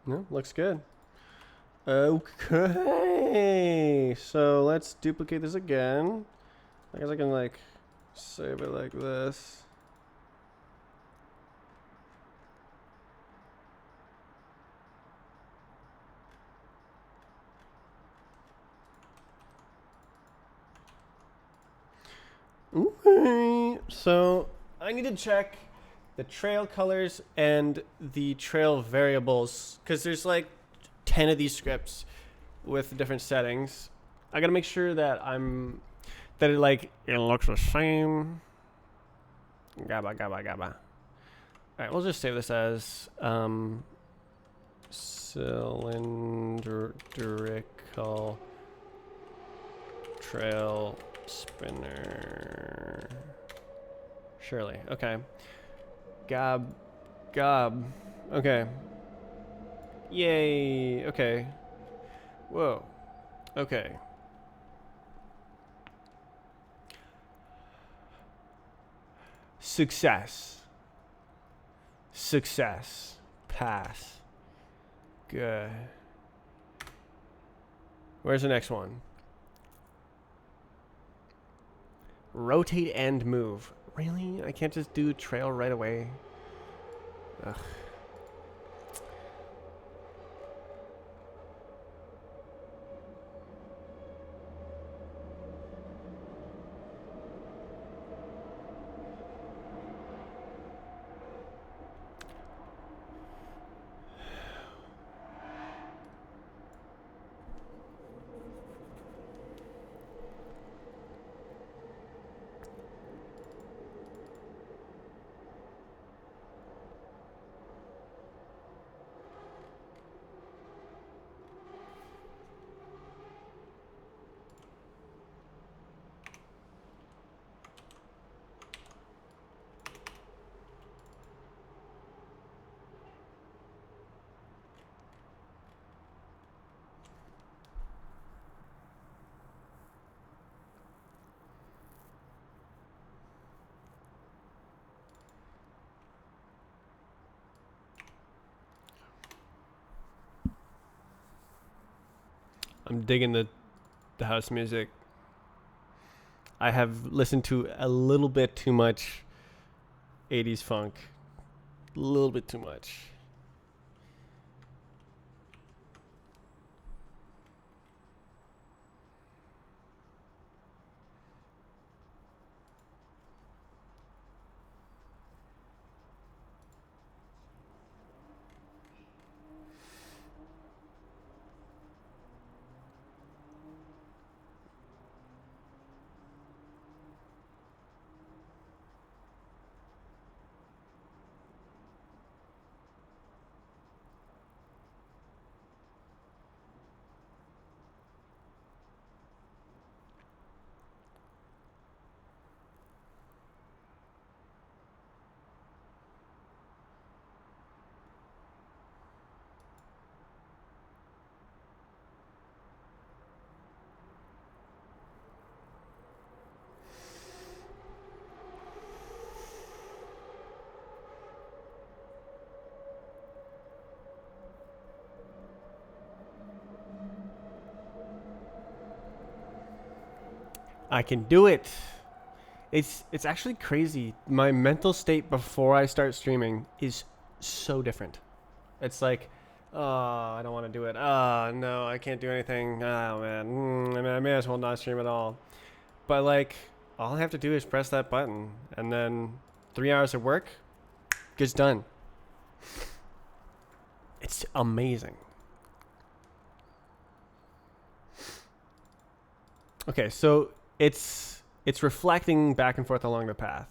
No, looks good. Okay, so let's duplicate this again. I guess I can like save it like this. Okay, so I need to check the trail colors and the trail variables because there's like 10 of these scripts with different settings. I gotta make sure that it looks the same. Gabba. Alright, we'll just save this as cylindrical trail spinner. Surely. Okay. Gob. Okay. Yay. Okay. Whoa. Okay. Success. Success. Pass. Good. Where's the next one? Rotate and move. Really? I can't just do trail right away? Ugh. I'm digging the house music. I have listened to a little bit too much 80s funk. A little bit too much. I can do it. It's actually crazy. My mental state before I start streaming is so different. It's like, oh, I don't want to do it. Oh, no, I can't do anything. Oh, man. I may as well not stream at all. But, like, all I have to do is press that button. And then 3 hours of work gets done. It's amazing. Okay, so it's reflecting back and forth along the path.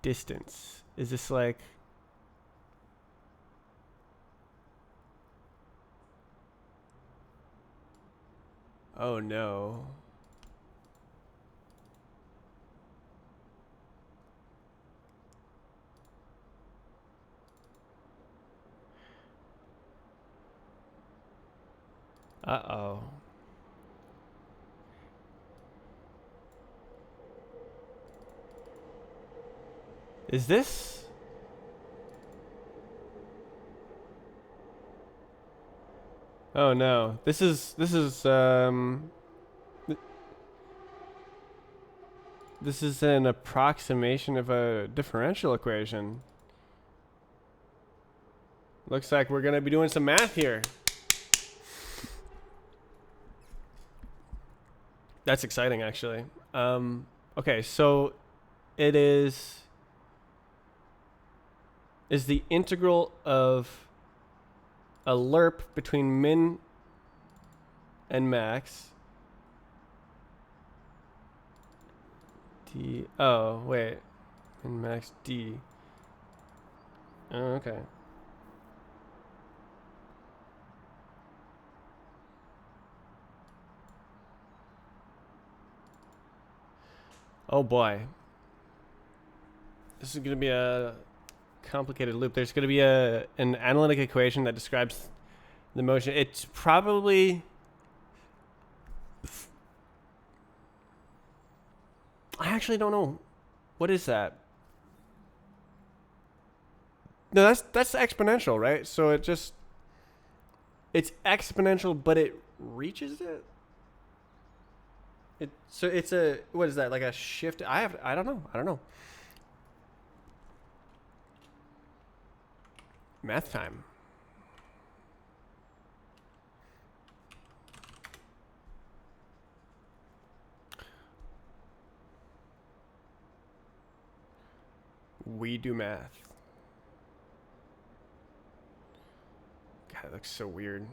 Distance. Is this like... Oh no. Uh-oh. Is this... Oh no. This is this is an approximation of a differential equation. Looks like we're gonna be doing some math here. That's exciting, actually. Okay, so it is the integral of a lerp between min and max. D. Oh, wait. Min max D. Oh, okay. Oh boy. This is going to be a complicated loop. There's going to be an analytic equation that describes the motion. It's probably... I actually don't know. What is that? No, that's exponential, right? So it's exponential, but it reaches it. So it's a, what is that, like a shift? I don't know. Math time. We do math. God, it looks so weird.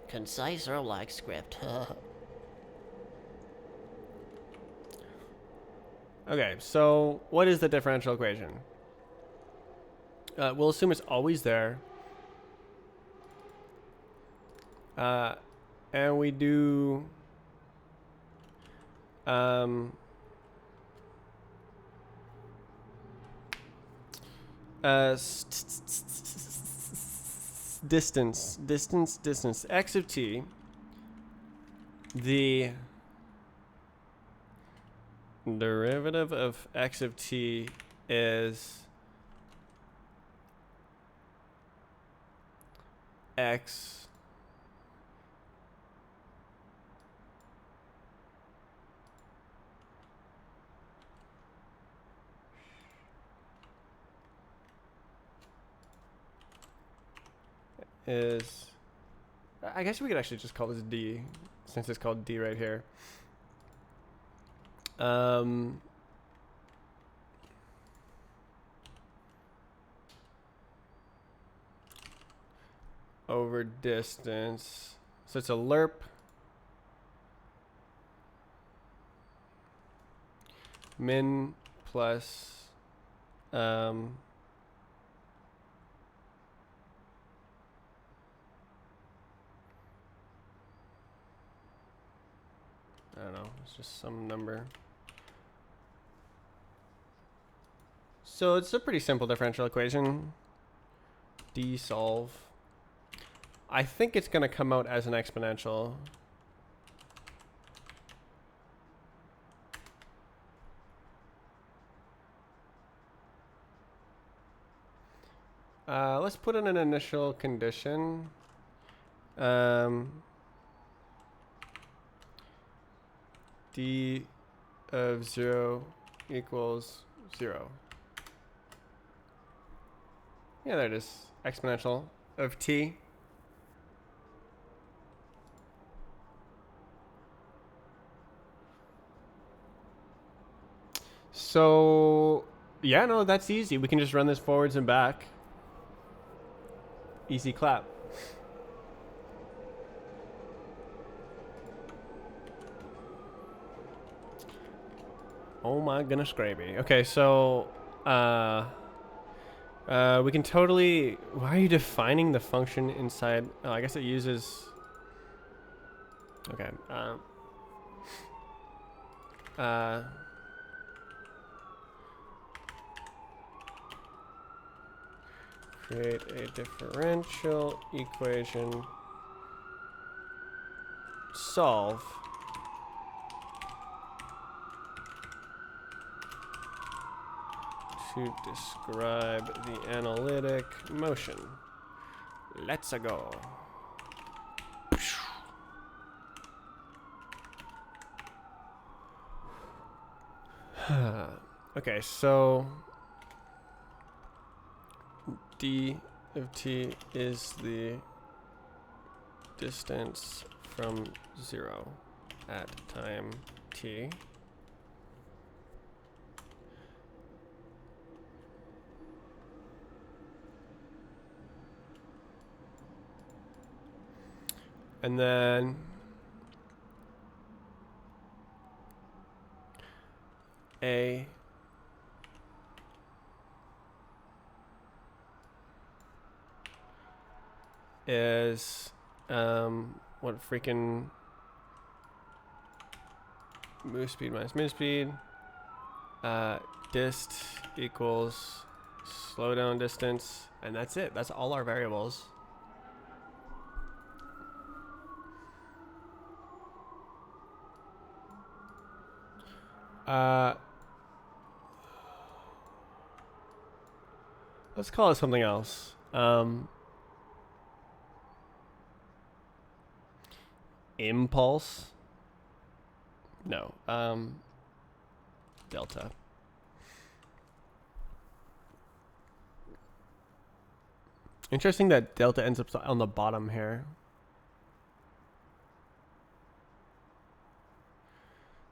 Concise or like script. Okay, so what is the differential equation? We'll assume it's always there. And we do distance x of t, the derivative of x of t is x is, I guess we could actually just call this d, since it's called d right here. Over distance. So it's a lerp min plus I don't know, it's just some number. So it's a pretty simple differential equation. D solve. I think it's going to come out as an exponential. Let's put in an initial condition. D of 0 equals 0. Yeah, there it is. Exponential of t. So, yeah, no, that's easy. We can just run this forwards and back. Easy clap. Oh my goodness gravy. Okay, so we can totally, why are you defining the function inside? Oh, I guess it uses, okay. Create a differential equation. Solve. To describe the analytic motion. Let's go. Okay, so d of t is the distance from 0 at time t. And then A is what freaking move speed minus move speed. Dist equals slowdown distance, and that's it. That's all our variables. Uh, let's call it something else. Impulse. No. Delta. Interesting that delta ends up on the bottom here.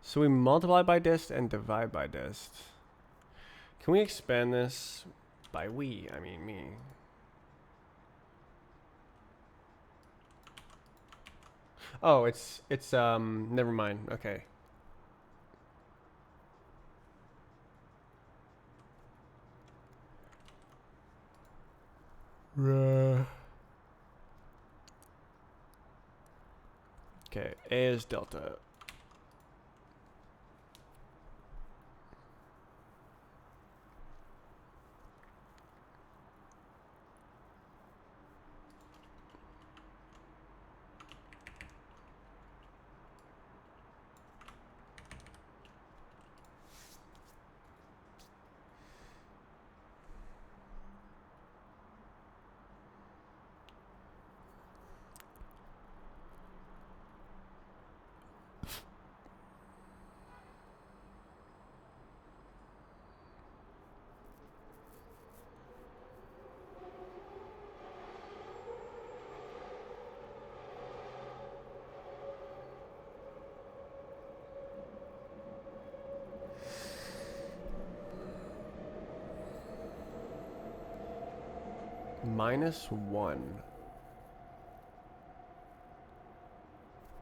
So we multiply by dist and divide by dist. Can we expand this? By we, I mean me. Oh, it's never mind. Okay. Okay, A is delta. -1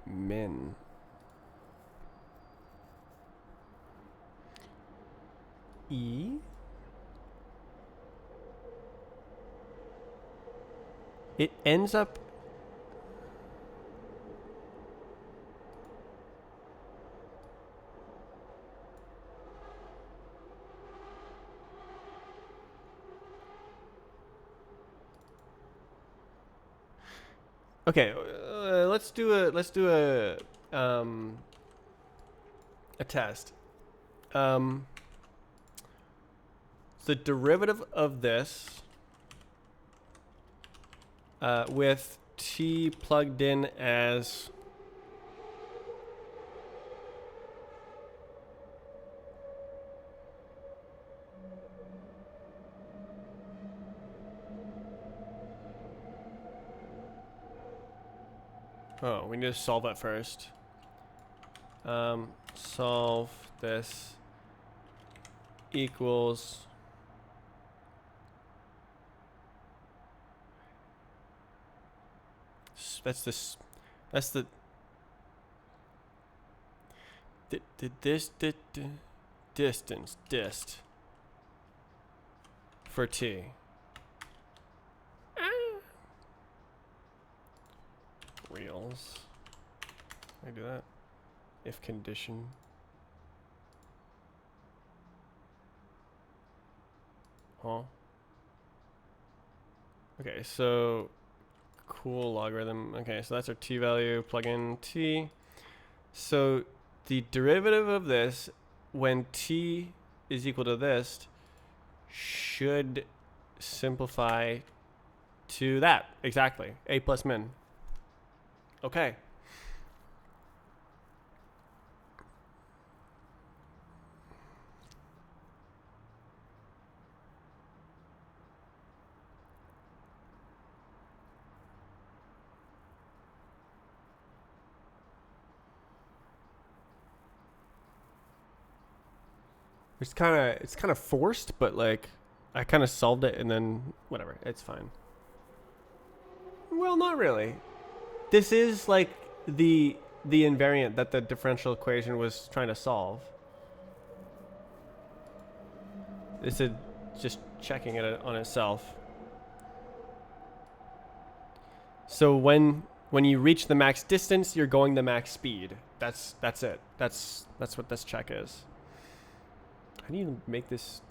min E. It ends up okay. Let's do a test. The derivative of this with t plugged in as oh, we need to solve that first. Solve this equals that's this that's the distance dist for t. Reals. Can I do that? If condition. Huh? Okay, so cool logarithm. Okay, so that's our t value. Plug in t. So the derivative of this when t is equal to this should simplify to that. Exactly. A plus min. Okay. It's kind of forced, but like I kind of solved it and then whatever. It's fine. Well, not really. This is like the invariant that the differential equation was trying to solve. This is just checking it on itself. So when you reach the max distance, you're going the max speed. That's it. That's what this check is. How do you make this?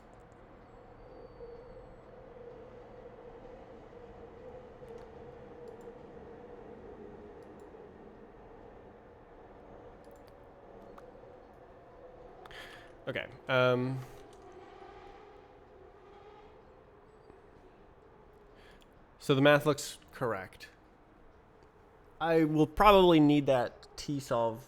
Okay. So the math looks correct. I will probably need that T-solve.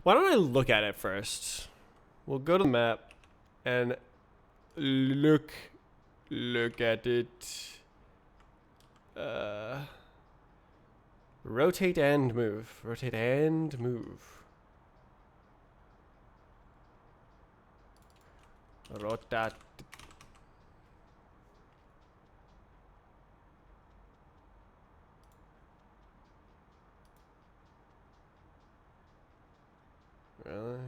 Why don't I look at it first? We'll go to the map and look at it. Rotate and move. Rotate and move. Rotate. Really?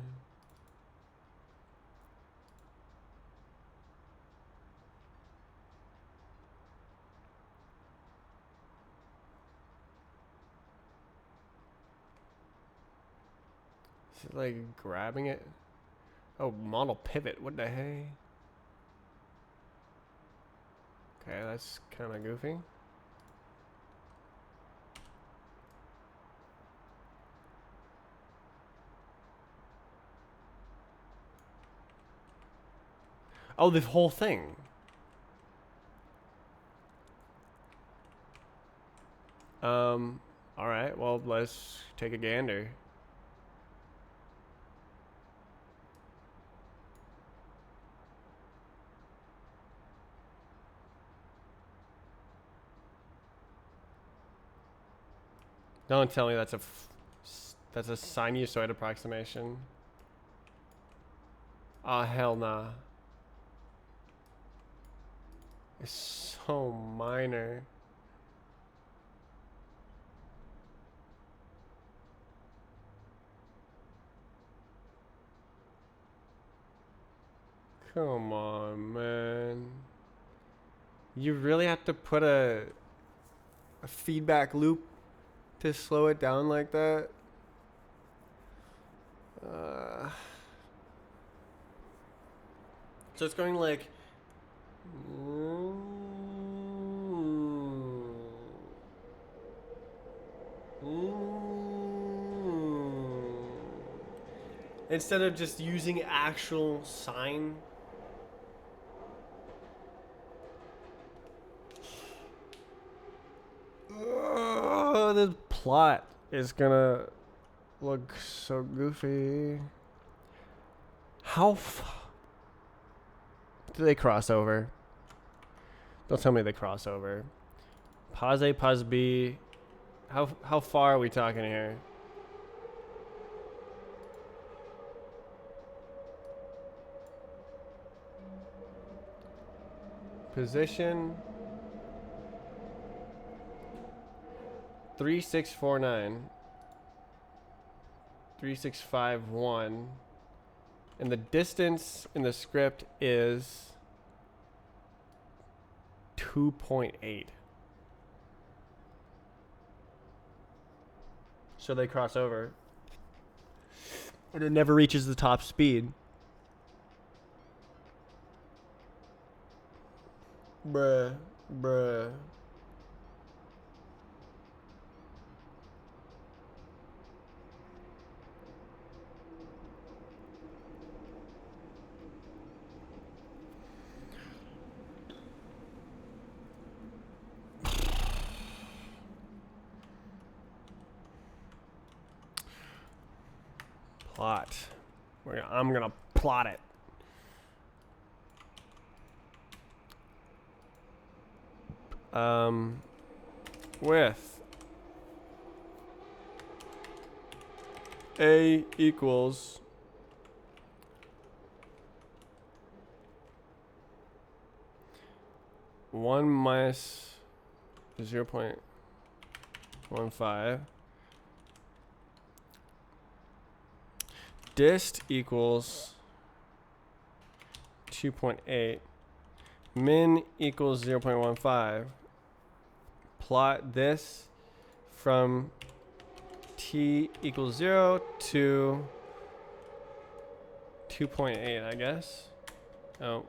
Is it like grabbing it? Oh, model pivot. What the heck? Okay, that's kind of goofy. Oh, the whole thing. All right. Well, let's take a gander. Don't tell me that's a sinusoid approximation. Ah, hell nah. It's so minor. Come on, man. You really have to put a feedback loop to slow it down like that? So it's going like. Instead of just using actual sine. The plot is gonna look so goofy. How do they cross over? Don't tell me they cross over. Pause A, pause B. How far are we talking here? Position 3649 3651 and the distance in the script is 2.8. So they cross over. And it never reaches the top speed. Bruh. Plot. I'm gonna plot it. With A equals one minus 0.15. Dist equals 2.8. Min equals 0.15. Plot this from t equals 0 to 2.8, I guess. Oh.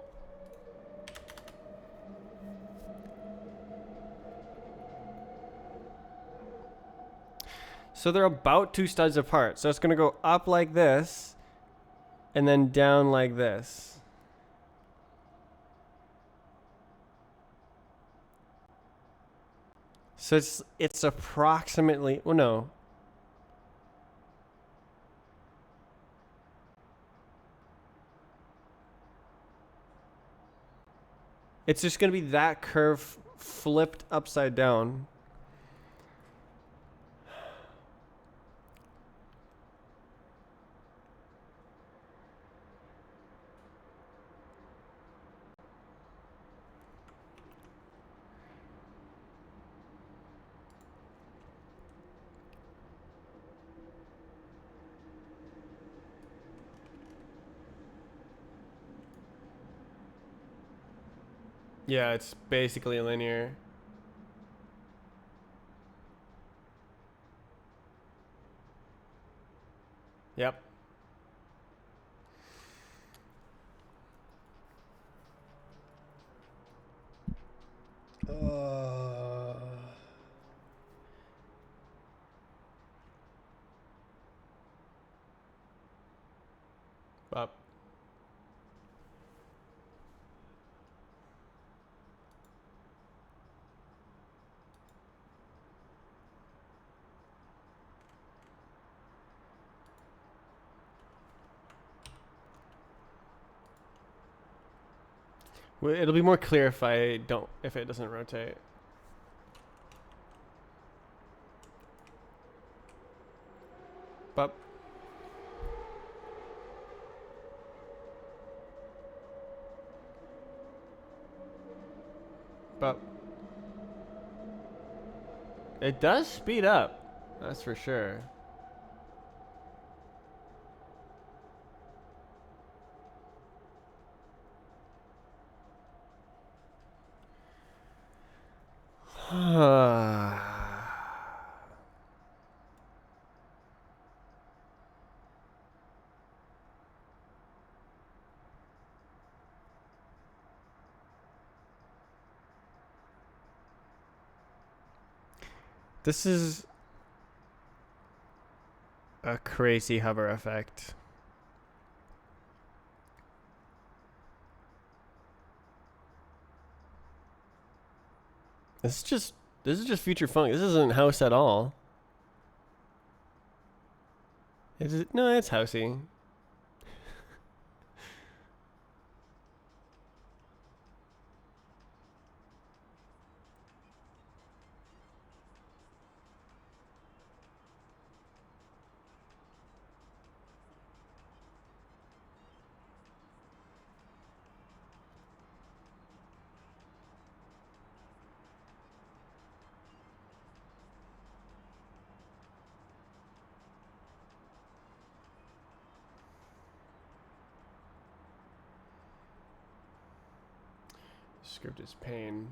So they're about 2 studs apart. So it's going to go up like this and then down like this. So it's approximately, well, no. It's just going to be that curve flipped upside down. Yeah, it's basically linear. Yep. Up. Well, it'll be more clear if if it doesn't rotate. Up. Up. It does speed up. That's for sure. This is a crazy hover effect. This is just future funk. This isn't house at all. Is it? No, it's housey. Script is pain.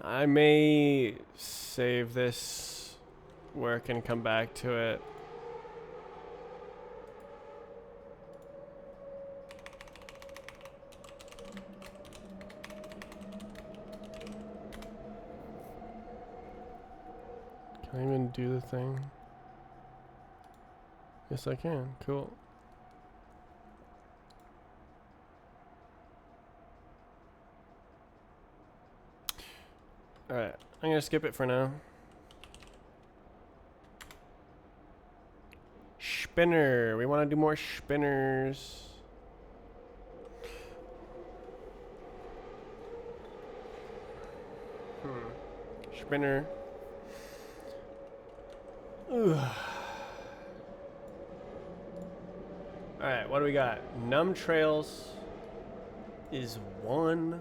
I may save this work and come back to it. Can I even do the thing? Yes, I can. Cool. Alright, I'm gonna skip it for now. Spinner. We want to do more spinners. Spinner. Alright, what do we got? Numb Trails is 1.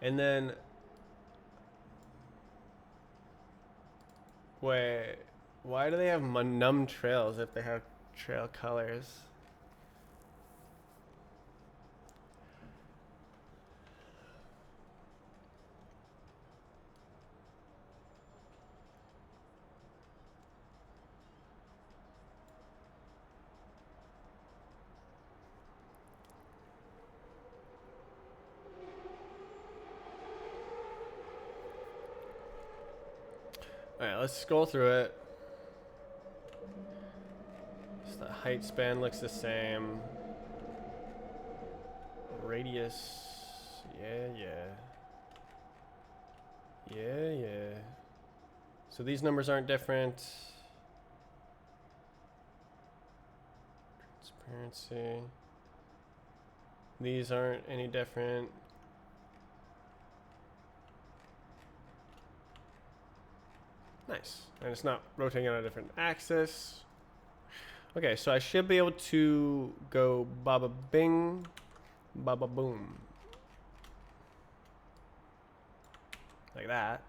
And then wait, why do they have numb trails if they have trail colors? Alright, let's scroll through it. So the height span looks the same. Radius. Yeah. So these numbers aren't different. Transparency. These aren't any different. Nice. And it's not rotating on a different axis. Okay, so I should be able to go baba bing, baba boom. Like that.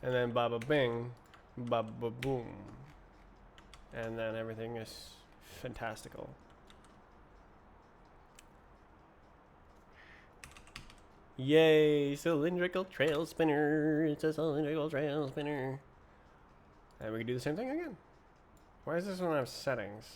And then baba bing, baba boom. And then everything is fantastical. Yay, cylindrical trail spinner. It's a cylindrical trail spinner. And we can do the same thing again. Why does this one have settings?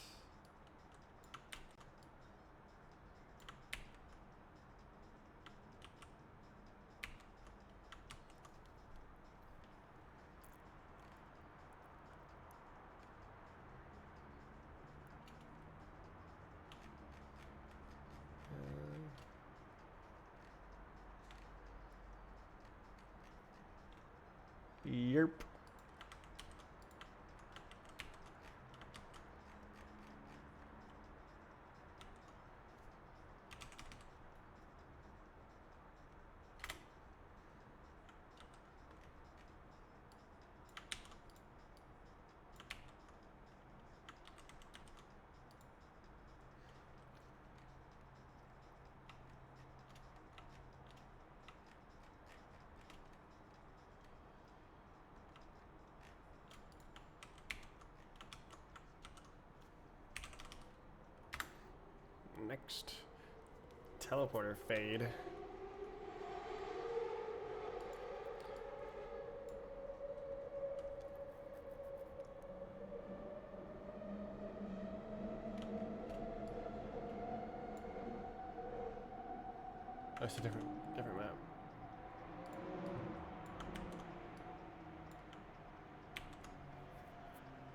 Yerp. Next, teleporter fade. Oh, it's a different map.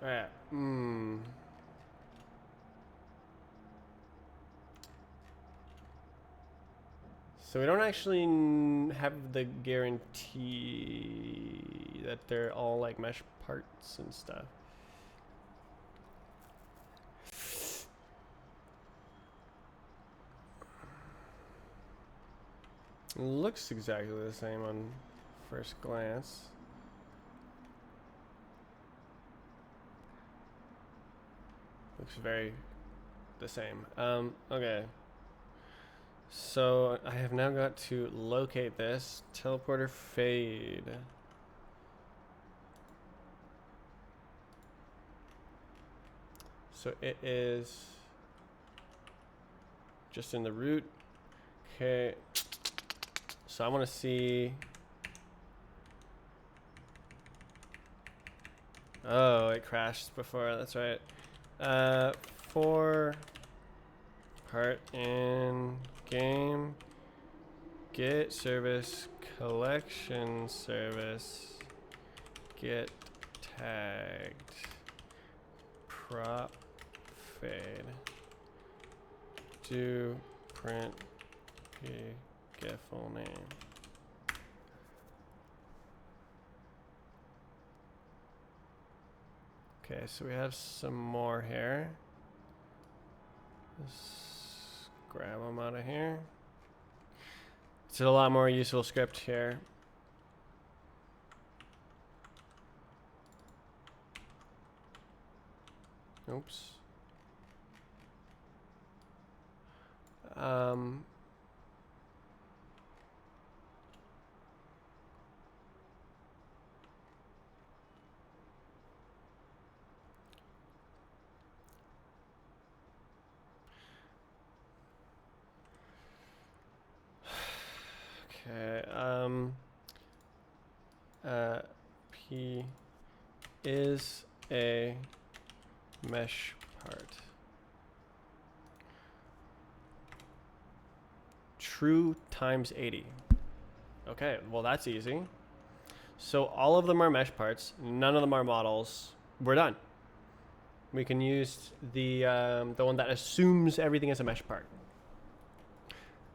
Alright. So we don't actually have the guarantee that they're all like mesh parts and stuff. It looks exactly the same on first glance. Looks very the same. Okay. So I have now got to locate this teleporter fade. So it is just in the root. Okay. So I want to see. Oh, it crashed before. That's right. For part in game, get service, collection service, get tagged, prop fade, do print p get full name. Okay, so we have some more here. Let's grab them out of here. It's a lot more useful script here. Oops. Okay, P is a mesh part. True times 80. Okay, well that's easy. So all of them are mesh parts. None of them are models. We're done. We can use the one that assumes everything is a mesh part.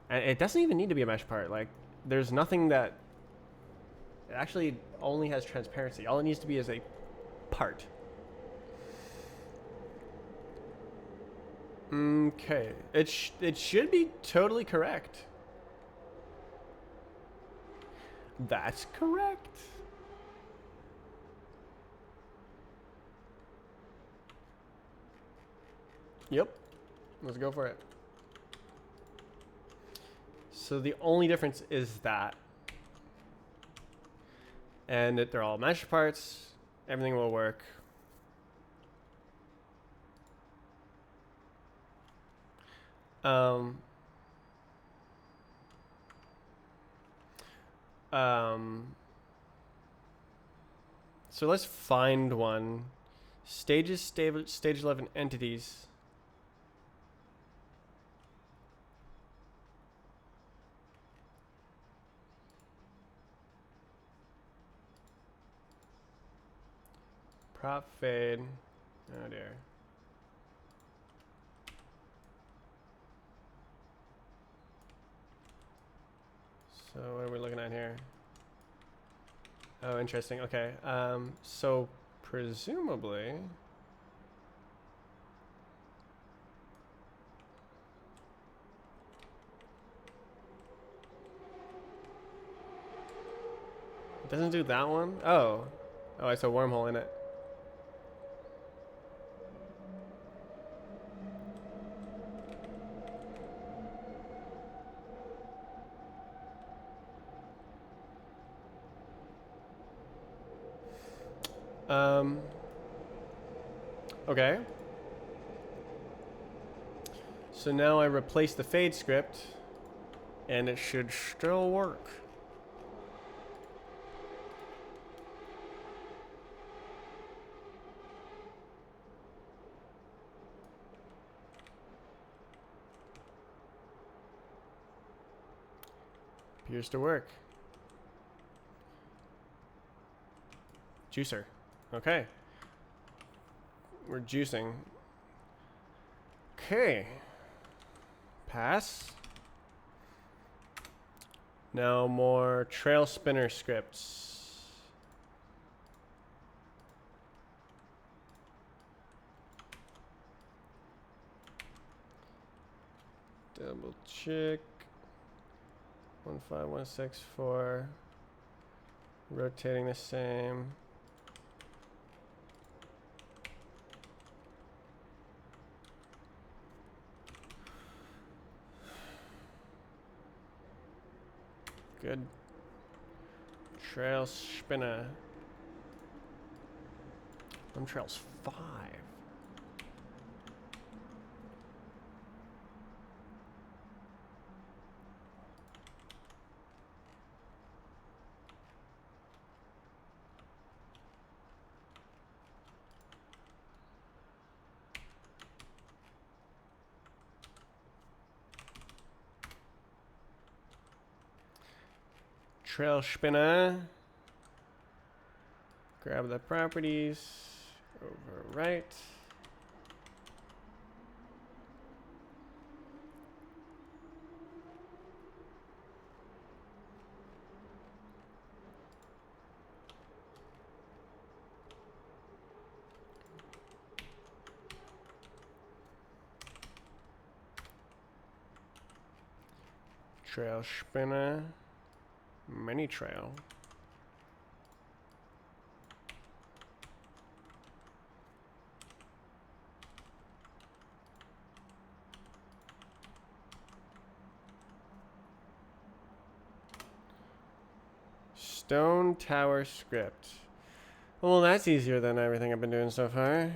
And it doesn't even need to be a mesh part. Like, there's nothing that... It actually only has transparency. All it needs to be is a part. Okay. It should be totally correct. That's correct. Yep. Let's go for it. So the only difference is that. And they're all mesh parts. Everything will work. So let's find one. Stages, stage 11 entities. Prop fade. Oh dear. So what are we looking at here? Oh, interesting. Okay. So presumably. It doesn't do that one? Oh. Oh, it's a wormhole in it. Okay. So now I replace the fade script, and it should still work. Appears to work. Juicer. Okay. We're juicing. Okay. Pass. Now more trail spinner scripts. Double check. 15164. Rotating the same. Good. Trail spinner. Trails 5. Trail spinner. Grab the properties. Overwrite. Trail spinner. Mini trail. Stone tower script. Well, that's easier than everything I've been doing so far.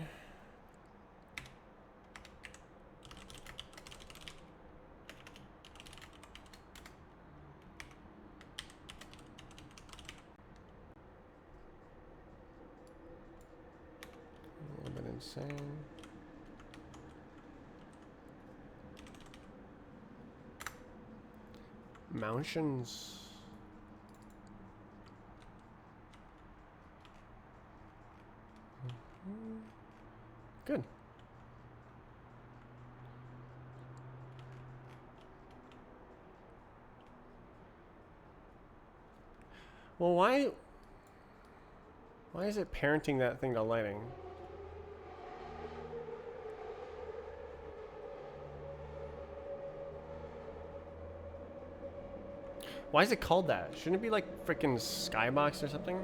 A little bit insane. Mountains. Well, why is it parenting that thing to lighting? Why is it called that? Shouldn't it be like freaking Skybox or something?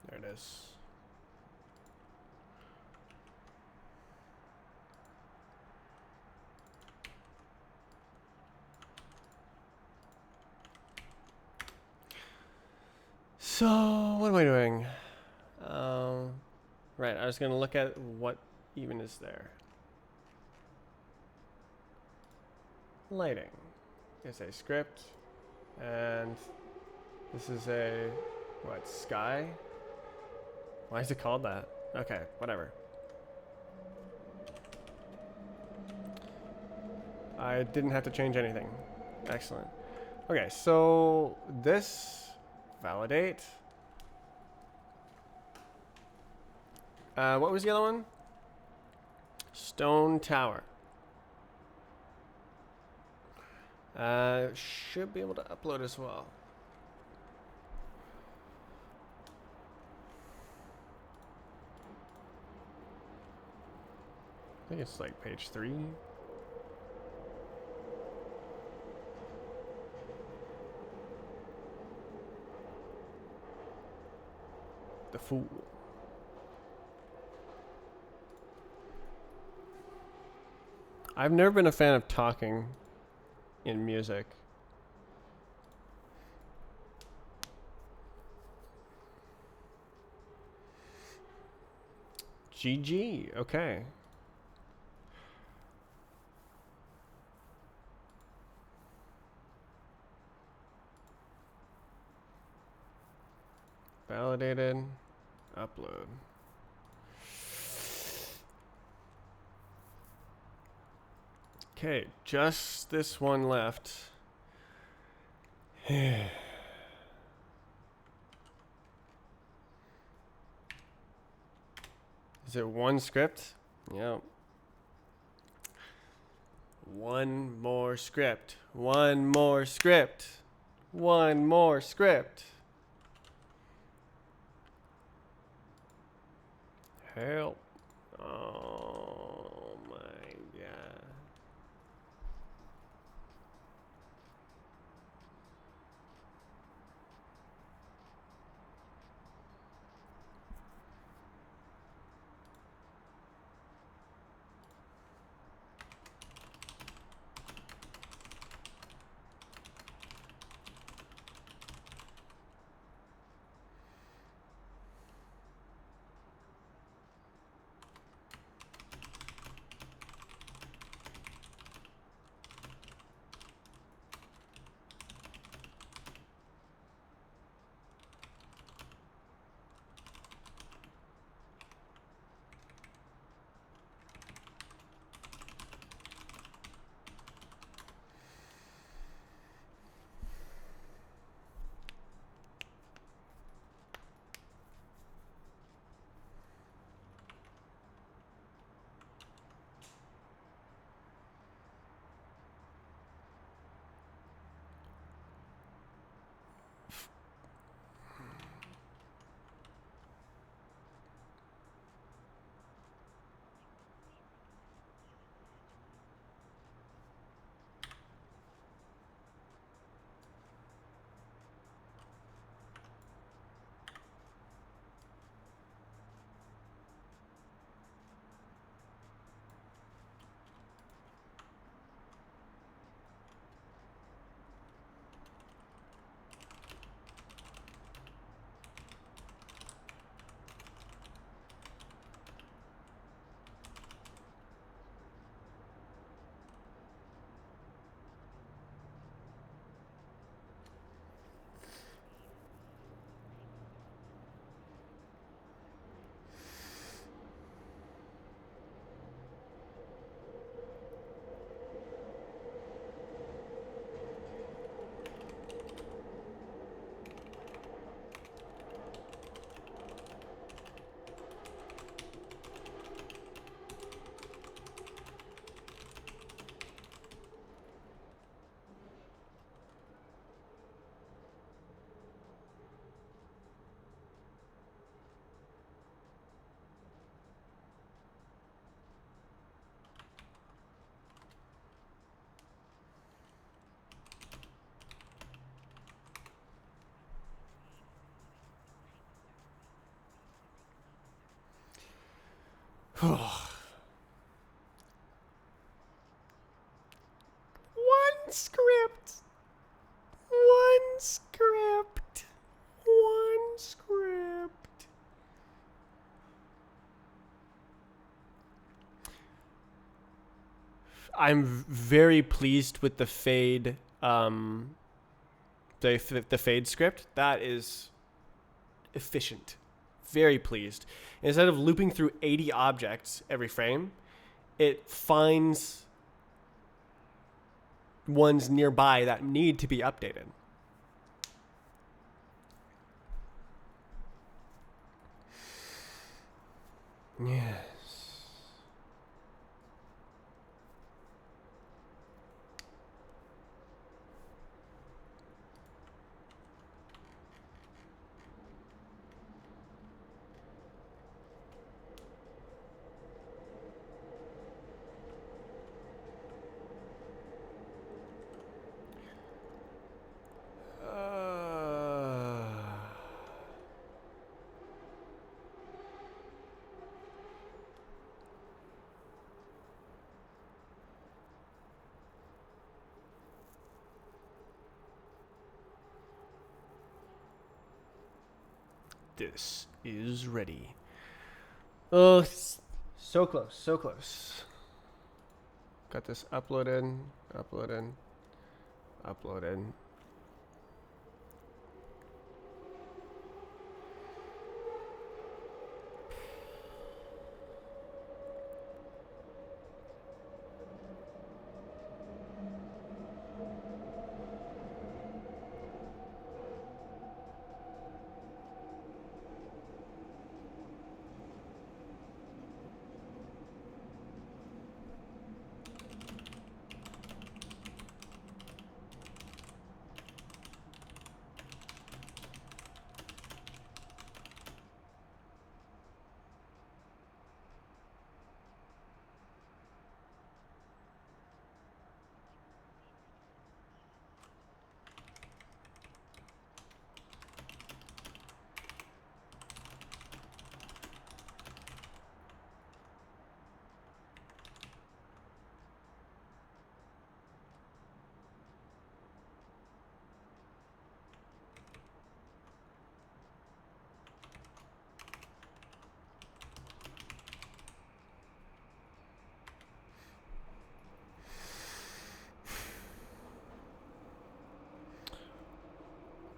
There it is. So, what am I doing? Right, I was going to look at what even is there. Lighting is a script, and this is a, what, sky? Why is it called that? Okay, whatever. I didn't have to change anything. Excellent. Okay, so this validate. What was the other one? Stone Tower. Should be able to upload as well. I think it's like page 3. The Fool. I've never been a fan of talking in music. GG, okay. Validated. Upload. Okay, just this one left. Is it one script? Yep. One more script. One more script. One more script. Help. Oh my god. One script. One script. One script. I'm very pleased with the fade. The fade script. That is efficient. Very pleased. Instead of looping through 80 objects every frame, it finds ones nearby that need to be updated. Yes. This is ready. Oh, so close, so close. Got this uploaded.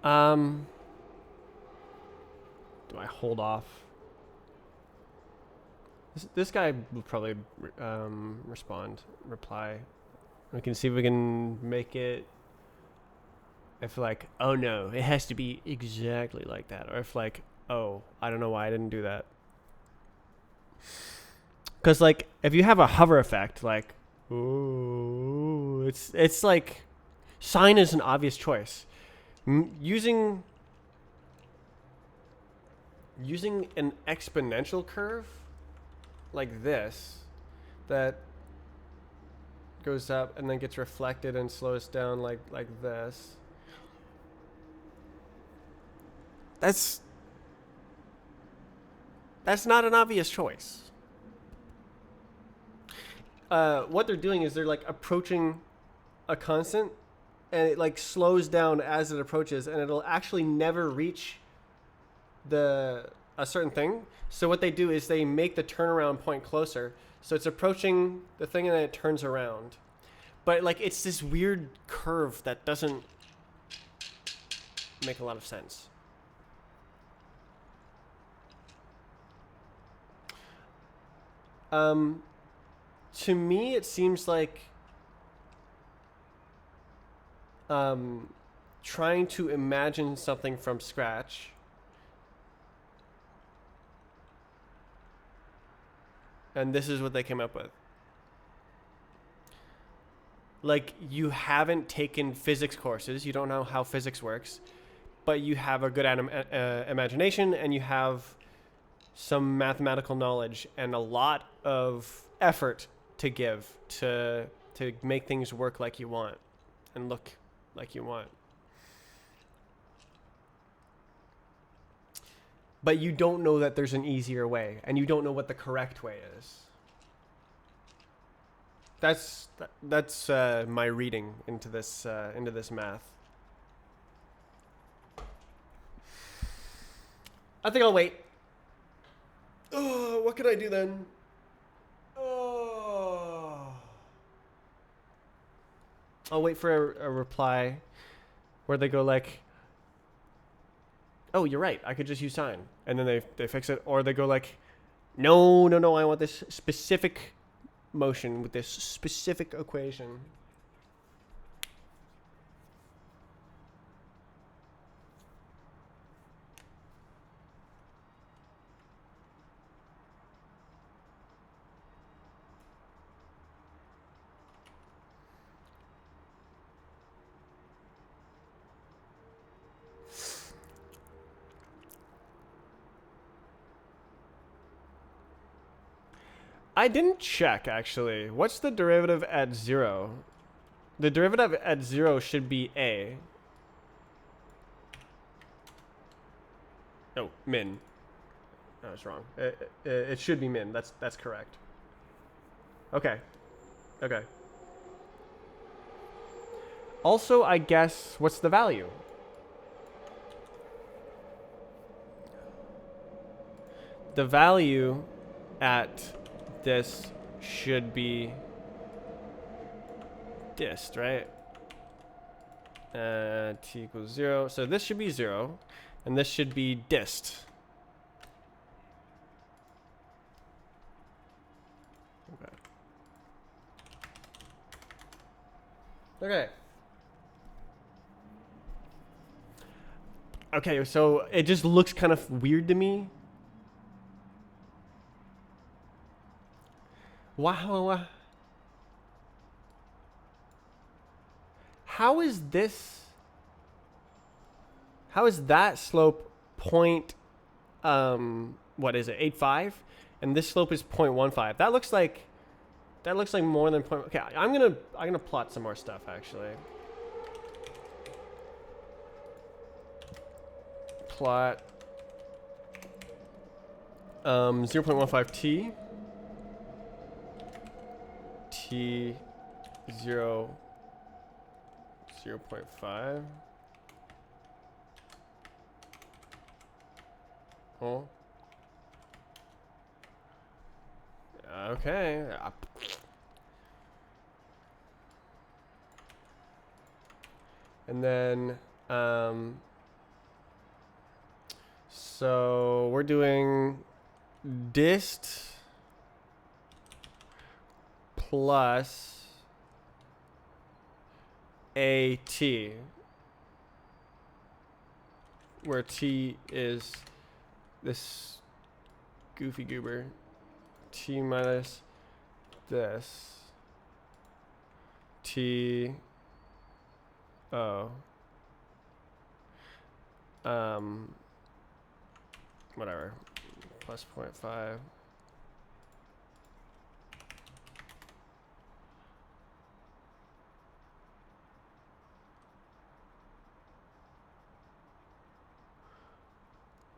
Do I hold off? This guy will probably reply. We can see if we can make it. If like, oh no, it has to be exactly like that, or if like, oh, I don't know why I didn't do that. Because like, if you have a hover effect, like, ooh, it's like, sine is an obvious choice. Using an exponential curve like this that goes up and then gets reflected and slows down like this. That's not an obvious choice. What they're doing is they're like approaching a constant, and it like slows down as it approaches, and it'll actually never reach a certain thing. So what they do is they make the turnaround point closer, so it's approaching the thing and then it turns around. But like, it's this weird curve that doesn't make a lot of sense. To me, it seems like trying to imagine something from scratch and this is what they came up with. Like, you haven't taken physics courses, you don't know how physics works, but you have a good imagination and you have some mathematical knowledge and a lot of effort to give to make things work like you want and look like you want. but you don't know that there's an easier way, and you don't know what the correct way is. That's my reading into this math. I think I'll wait. Oh, what can I do then? Oh. I'll wait for a reply where they go like, oh, you're right, I could just use sign. And then they fix it. Or they go like, no, I want this specific motion with this specific equation. I didn't check, actually. What's the derivative at 0? The derivative at 0 should be a. Oh, min. I was wrong. It should be min. That's correct. Okay. Okay. Also, I guess, what's the value? The value at this should be dist, right? T equals 0. So this should be 0, and this should be dist. Okay. Okay. Okay, so it just looks kind of weird to me. Wow. How is that slope point, what is it, 8.5? And this slope is 0.15. That looks like more than point. Okay, I'm gonna plot some more stuff actually. Plot 0.15 t. T 0 0.5. Oh. Okay. And then so we're doing dist plus AT, where T is this goofy goober. T minus this. T. Oh. Whatever. Plus 0.5.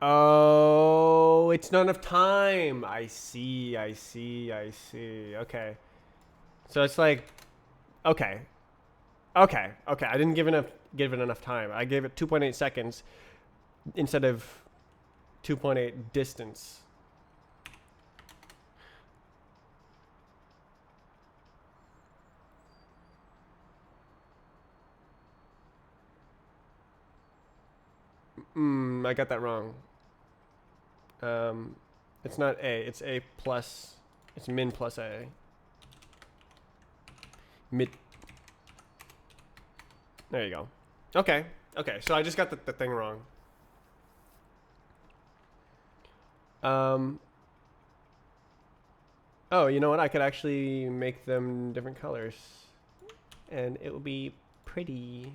Oh, it's not enough time. I see. Okay. So it's like, okay. I didn't give it enough time. I gave it 2.8 seconds instead of 2.8 distance. I got that wrong. It's not A, it's A plus, it's min plus A. Mid. There you go. Okay, so I just got the thing wrong. Oh, you know what? I could actually make them different colors. And it would be pretty.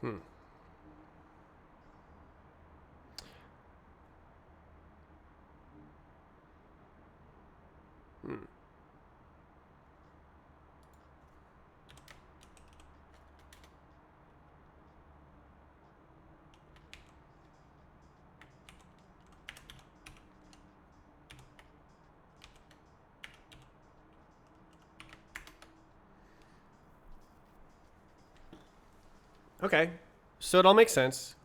Hmm. Hmm. Okay. So it all makes sense.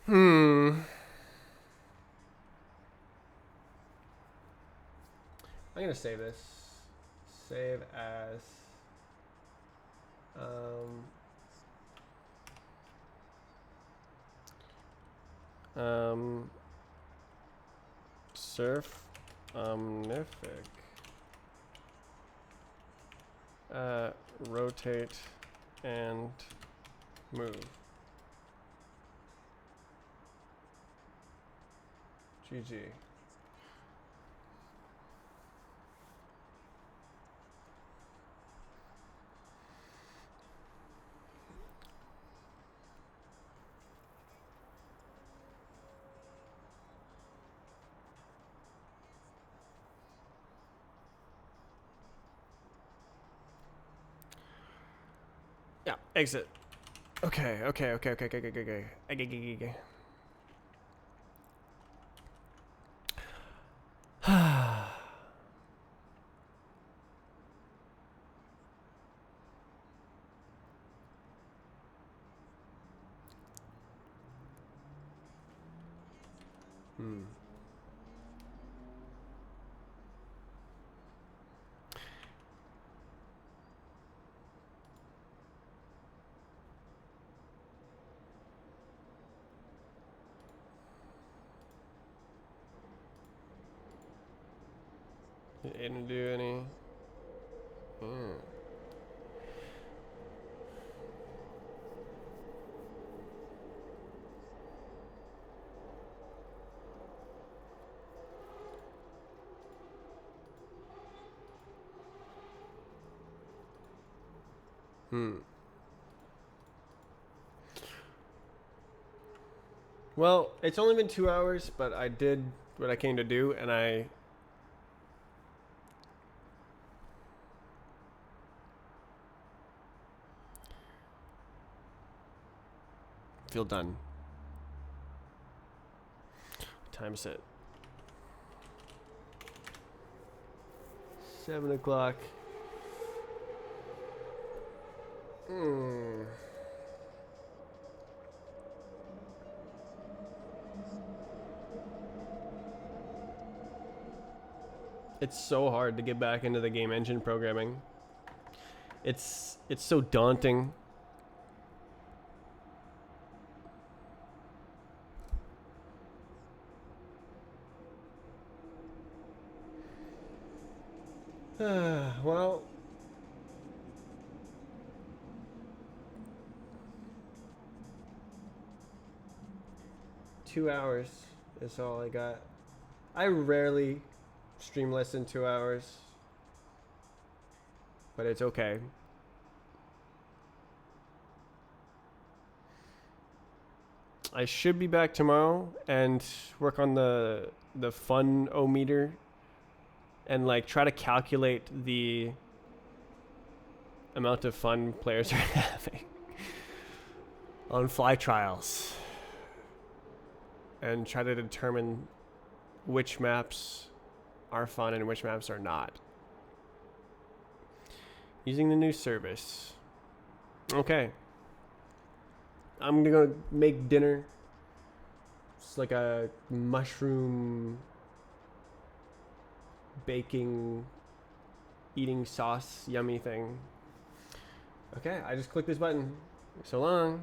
Hmm. I'm gonna save this. Save as um surf omnific rotate and move. GG. Yeah, exit. Okay. Hmm. You didn't do any. Yeah. Hmm. Well, it's only been 2 hours, but I did what I came to do, and I feel done. Time's it. 7 o'clock. Hmm. It's so hard to get back into the game engine programming. It's so daunting. Well, 2 hours is all I got. I rarely stream less than 2 hours, but it's okay. I should be back tomorrow and work on the fun o meter and like try to calculate the amount of fun players are having. on fly trials and try to determine which maps are fun and which maps are not. Using the new service. Okay. I'm gonna make dinner. It's like a mushroom baking eating sauce yummy thing. Okay, I just clicked this button. So long.